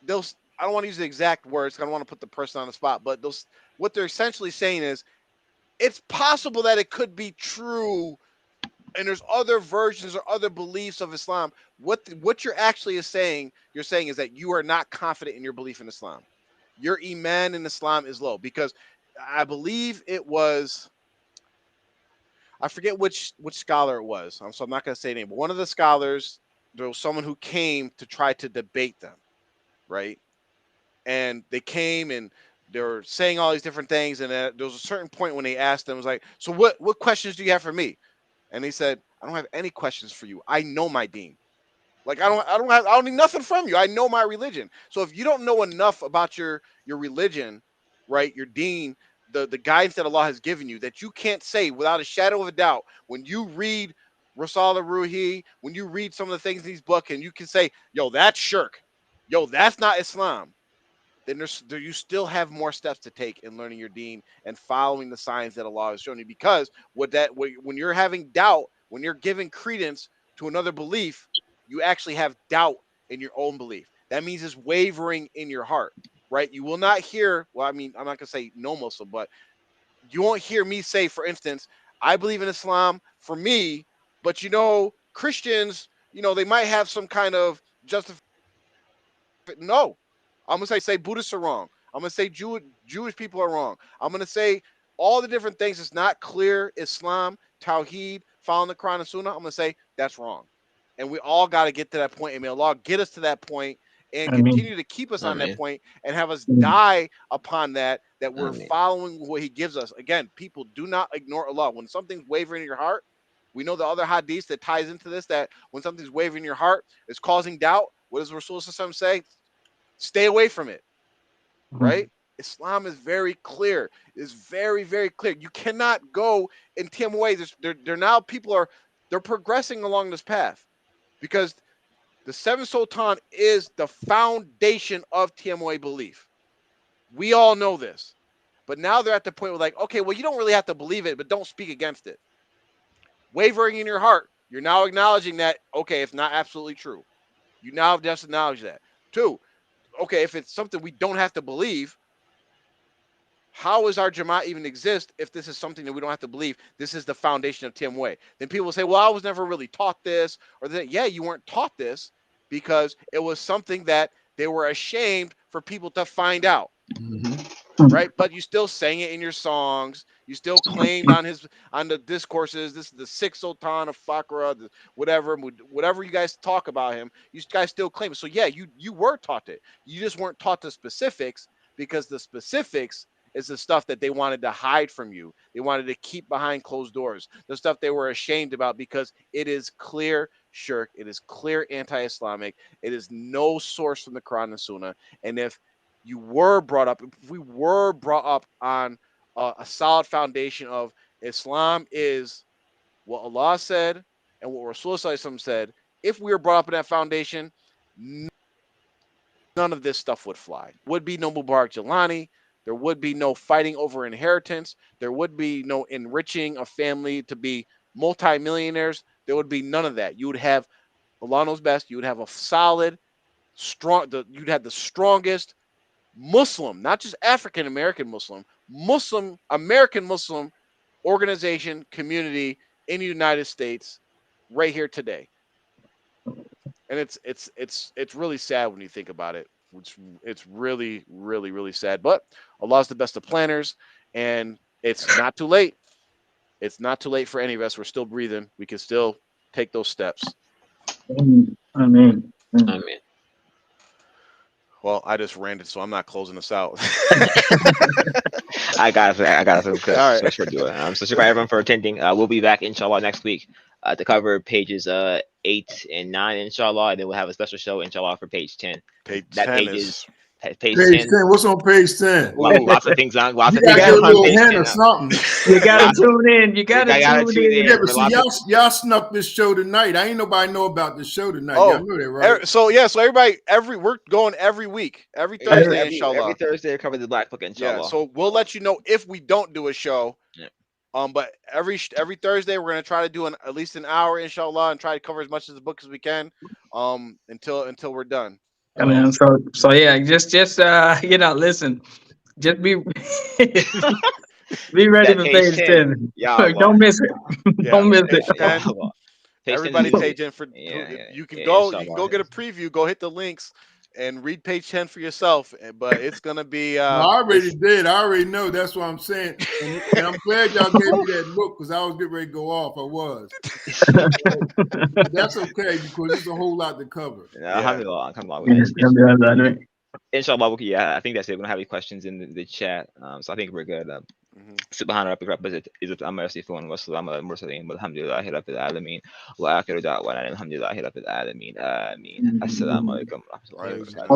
those I don't want to use the exact words. I don't want to put the person on the spot, but what they're essentially saying is it's possible that it could be true and there's other versions or other beliefs of Islam. What you're actually saying is that you are not confident in your belief in Islam. Your iman in Islam is low because I believe it was I forget which scholar it was. So I'm not going to say name, but one of the scholars, there was someone who came to try to debate them, right? And they came and they were saying all these different things, and there was a certain point when they asked them, it was like, so what questions do you have for me? And he said, I don't have any questions for you. I know my deen. Like I don't need nothing from you. I know my religion. So if you don't know enough about your religion, right, your deen, the guidance that Allah has given you, that you can't say without a shadow of a doubt, when you read Rasal Ruhi, when you read some of the things in these books, and you can say, yo, that's shirk, yo, that's not Islam, then you still have more steps to take in learning your deen and following the signs that Allah has shown you. Because when you're having doubt, when you're giving credence to another belief, you actually have doubt in your own belief. That means it's wavering in your heart, right? You will not hear, well, I mean, I'm not going to say no Muslim, but you won't hear me say, for instance, I believe in Islam for me, but Christians, they might have some kind of justification. No, I'm gonna say Buddhists are wrong. I'm gonna say Jewish people are wrong. I'm gonna say all the different things that's not clear. Islam, Tawheed, following the Quran and Sunnah. I'm gonna say that's wrong, and we all got to get to that point. And may Allah get us to that point and I mean, continue to keep us on that Amen. point and have us mm, die upon that. That we're Amen. following what He gives us. Again, people, do not ignore Allah. When something's wavering in your heart, we know the other hadith that ties into this. That when something's wavering in your heart, it's causing doubt. What does Rasul say? Stay away from it, mm, right? Islam is very clear. It's very, very clear. You cannot go in TMOA. They're now they're progressing along this path because the seven sultan is the foundation of TMOA belief. We all know this, but now they're at the point where like, okay, well, you don't really have to believe it, but don't speak against it. Wavering in your heart, you're now acknowledging that, okay, it's not absolutely true. You now just acknowledge that. Two, okay, if it's something we don't have to believe, how does our Jamaat even exist if this is something that we don't have to believe? This is the foundation of Tim Way. Then people will say, well, I was never really taught this. Or that, yeah, you weren't taught this because it was something that they were ashamed for people to find out. Right, but you still sang it in your songs. You still claimed on the discourses. This is the sixth sultan of Fakra, whatever you guys talk about him. You guys still claim it. So yeah, you were taught it. You just weren't taught the specifics because the specifics is the stuff that they wanted to hide from you. They wanted to keep behind closed doors. The stuff they were ashamed about because it is clear shirk. It is clear anti-Islamic. It is no source from the Quran and Sunnah. And if we were brought up on a solid foundation of Islam is what Allah said and what Rasulullah said. If we were brought up in that foundation, none of this stuff would fly. Would be no Mubarak Jelani. There would be no fighting over inheritance. There would be no enriching a family to be multimillionaires. There would be none of that. You would have, Allah knows best, you would have a solid, you'd have the strongest Muslim, not just African American Muslim, American Muslim organization, community in the United States right here today. And it's really sad when you think about it. It's really, really, really sad. But Allah's the best of planners, and it's not too late. It's not too late for any of us. We're still breathing. We can still take those steps. I mean, Amen. Well, I just ranted, so I'm not closing this out. I got some All right. so sure do it. So thank you everyone for attending. We'll be back inshallah next week to cover pages 8 and 9 inshallah, and then we'll have a special show inshallah for page 10. Page That 10 page is page Page 10. 10. What's on page 10? Lots of things on. Lots You of gotta things get a on little page hint 10. or something. you gotta Lots- tune in. You gotta gotta tune tune in. in. Yeah, but For see, lots of- y'all snuck this show tonight. I ain't nobody know about this show tonight. Oh, Y'all know that, right? So everybody, we're going every week, every Yeah, Thursday, every inshallah. Thursday we cover the Black Book inshallah. Yeah, so we'll let you know if we don't do a show. Yeah. But every Thursday we're gonna try to do at least an hour, inshallah, and try to cover as much of the book as we can. Until we're done. I mean, so yeah, just listen, just be be ready That for page page 10. 10. Yeah, Don't miss it. Yeah, Don't miss page it. 10. Page 10 Everybody is- page in for yeah, you can yeah, go inshallah. get a preview, go hit the links and read page 10 for yourself. But it's gonna be. No, I already did. I already know. That's what I'm saying. And I'm glad y'all gave me that look because I was getting ready to go off. I was. But that's okay because there's a whole lot to cover. Alhamdulillah, Alhamdulillah. inshallah, yeah, I think that's it. We don't have any questions in the chat, so I think we're good. سبحان ربك رب العزة عما يصفون والسلام على المرسلين والحمد لله رب العالمين وآخر دعوانا الحمد لله رب العالمين آمين السلام عليكم ورحمة الله وبركاته.